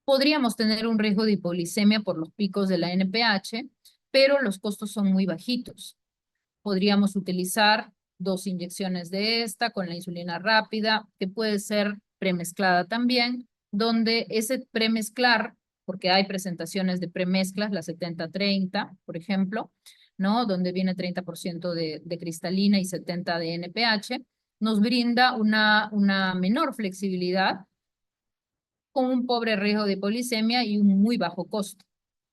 Podríamos tener un riesgo de hipoglicemia por los picos de la NPH, pero los costos son muy bajitos. Podríamos utilizar 2 inyecciones de esta con la insulina rápida, que puede ser premezclada también, donde ese premezclar, porque hay presentaciones de premezclas, la 70-30, por ejemplo, ¿no? Donde viene 30% de cristalina y 70 de NPH, nos brinda una menor flexibilidad con un pobre riesgo de hipoglicemia y un muy bajo costo.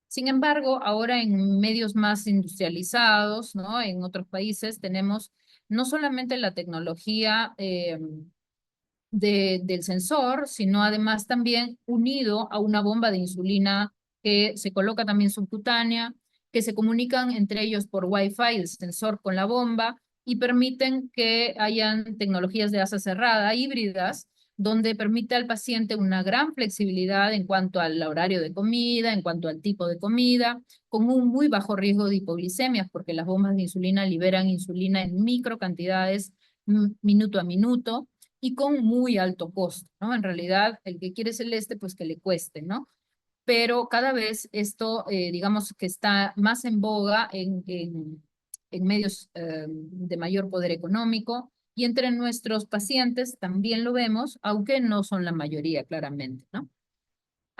Sin embargo, ahora en medios más industrializados, ¿no? En otros países tenemos no solamente la tecnología del sensor, sino además también unido a una bomba de insulina que se coloca también subcutánea, que se comunican entre ellos por Wi-Fi, el sensor con la bomba, y permiten que hayan tecnologías de asa cerrada, híbridas, donde permite al paciente una gran flexibilidad en cuanto al horario de comida, en cuanto al tipo de comida, con un muy bajo riesgo de hipoglicemias, porque las bombas de insulina liberan insulina en micro cantidades minuto a minuto y con muy alto costo, ¿no? En realidad, el que quiere celeste, pues que le cueste, ¿no? Pero cada vez esto, digamos que está más en boga en medios de mayor poder económico y entre nuestros pacientes también lo vemos, aunque no son la mayoría, claramente, ¿no?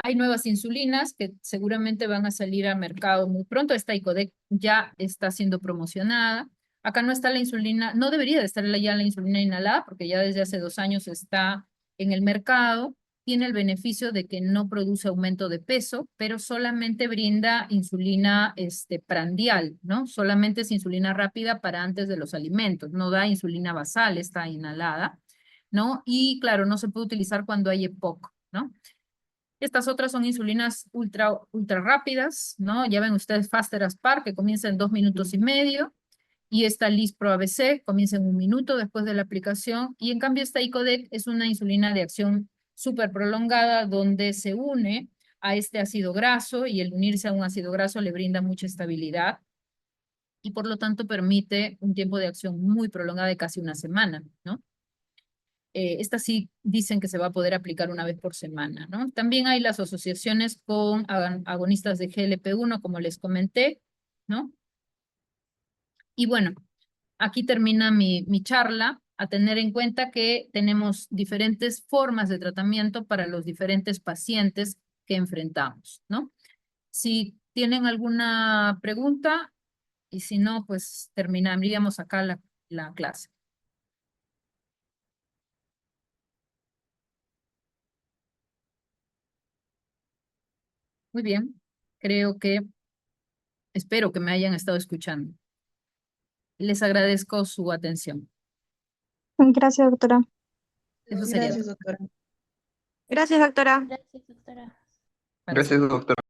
Hay nuevas insulinas que seguramente van a salir al mercado muy pronto. Esta Icodec ya está siendo promocionada. Acá no está la insulina, no debería de estar ya la insulina inhalada porque ya desde hace 2 años está en el mercado. Tiene el beneficio de que no produce aumento de peso, pero solamente brinda insulina prandial, ¿no? Solamente es insulina rápida para antes de los alimentos. No da insulina basal, está inhalada, ¿no? Y claro, no se puede utilizar cuando hay EPOC, ¿no? Estas otras son insulinas ultra rápidas, ¿no? Ya ven ustedes Faster Aspar, que comienza en 2 minutos y medio, y esta Lispro ABC comienza en 1 minuto después de la aplicación, y en cambio esta Icodec es una insulina de acción súper prolongada, donde se une a este ácido graso, y el unirse a un ácido graso le brinda mucha estabilidad, y por lo tanto permite un tiempo de acción muy prolongada de casi una semana, ¿no? Estas sí dicen que se va a poder aplicar una vez por semana, ¿no? También hay las asociaciones con agonistas de GLP-1, como les comenté, ¿no? Y bueno, aquí termina mi charla, a tener en cuenta que tenemos diferentes formas de tratamiento para los diferentes pacientes que enfrentamos, ¿no? Si tienen alguna pregunta, y si no, pues terminaríamos acá la clase. Muy bien, espero que me hayan estado escuchando. Les agradezco su atención. Gracias, doctora. Eso sería todo. Gracias, doctora. Gracias, doctora. Gracias, doctora. Para Gracias, doctora.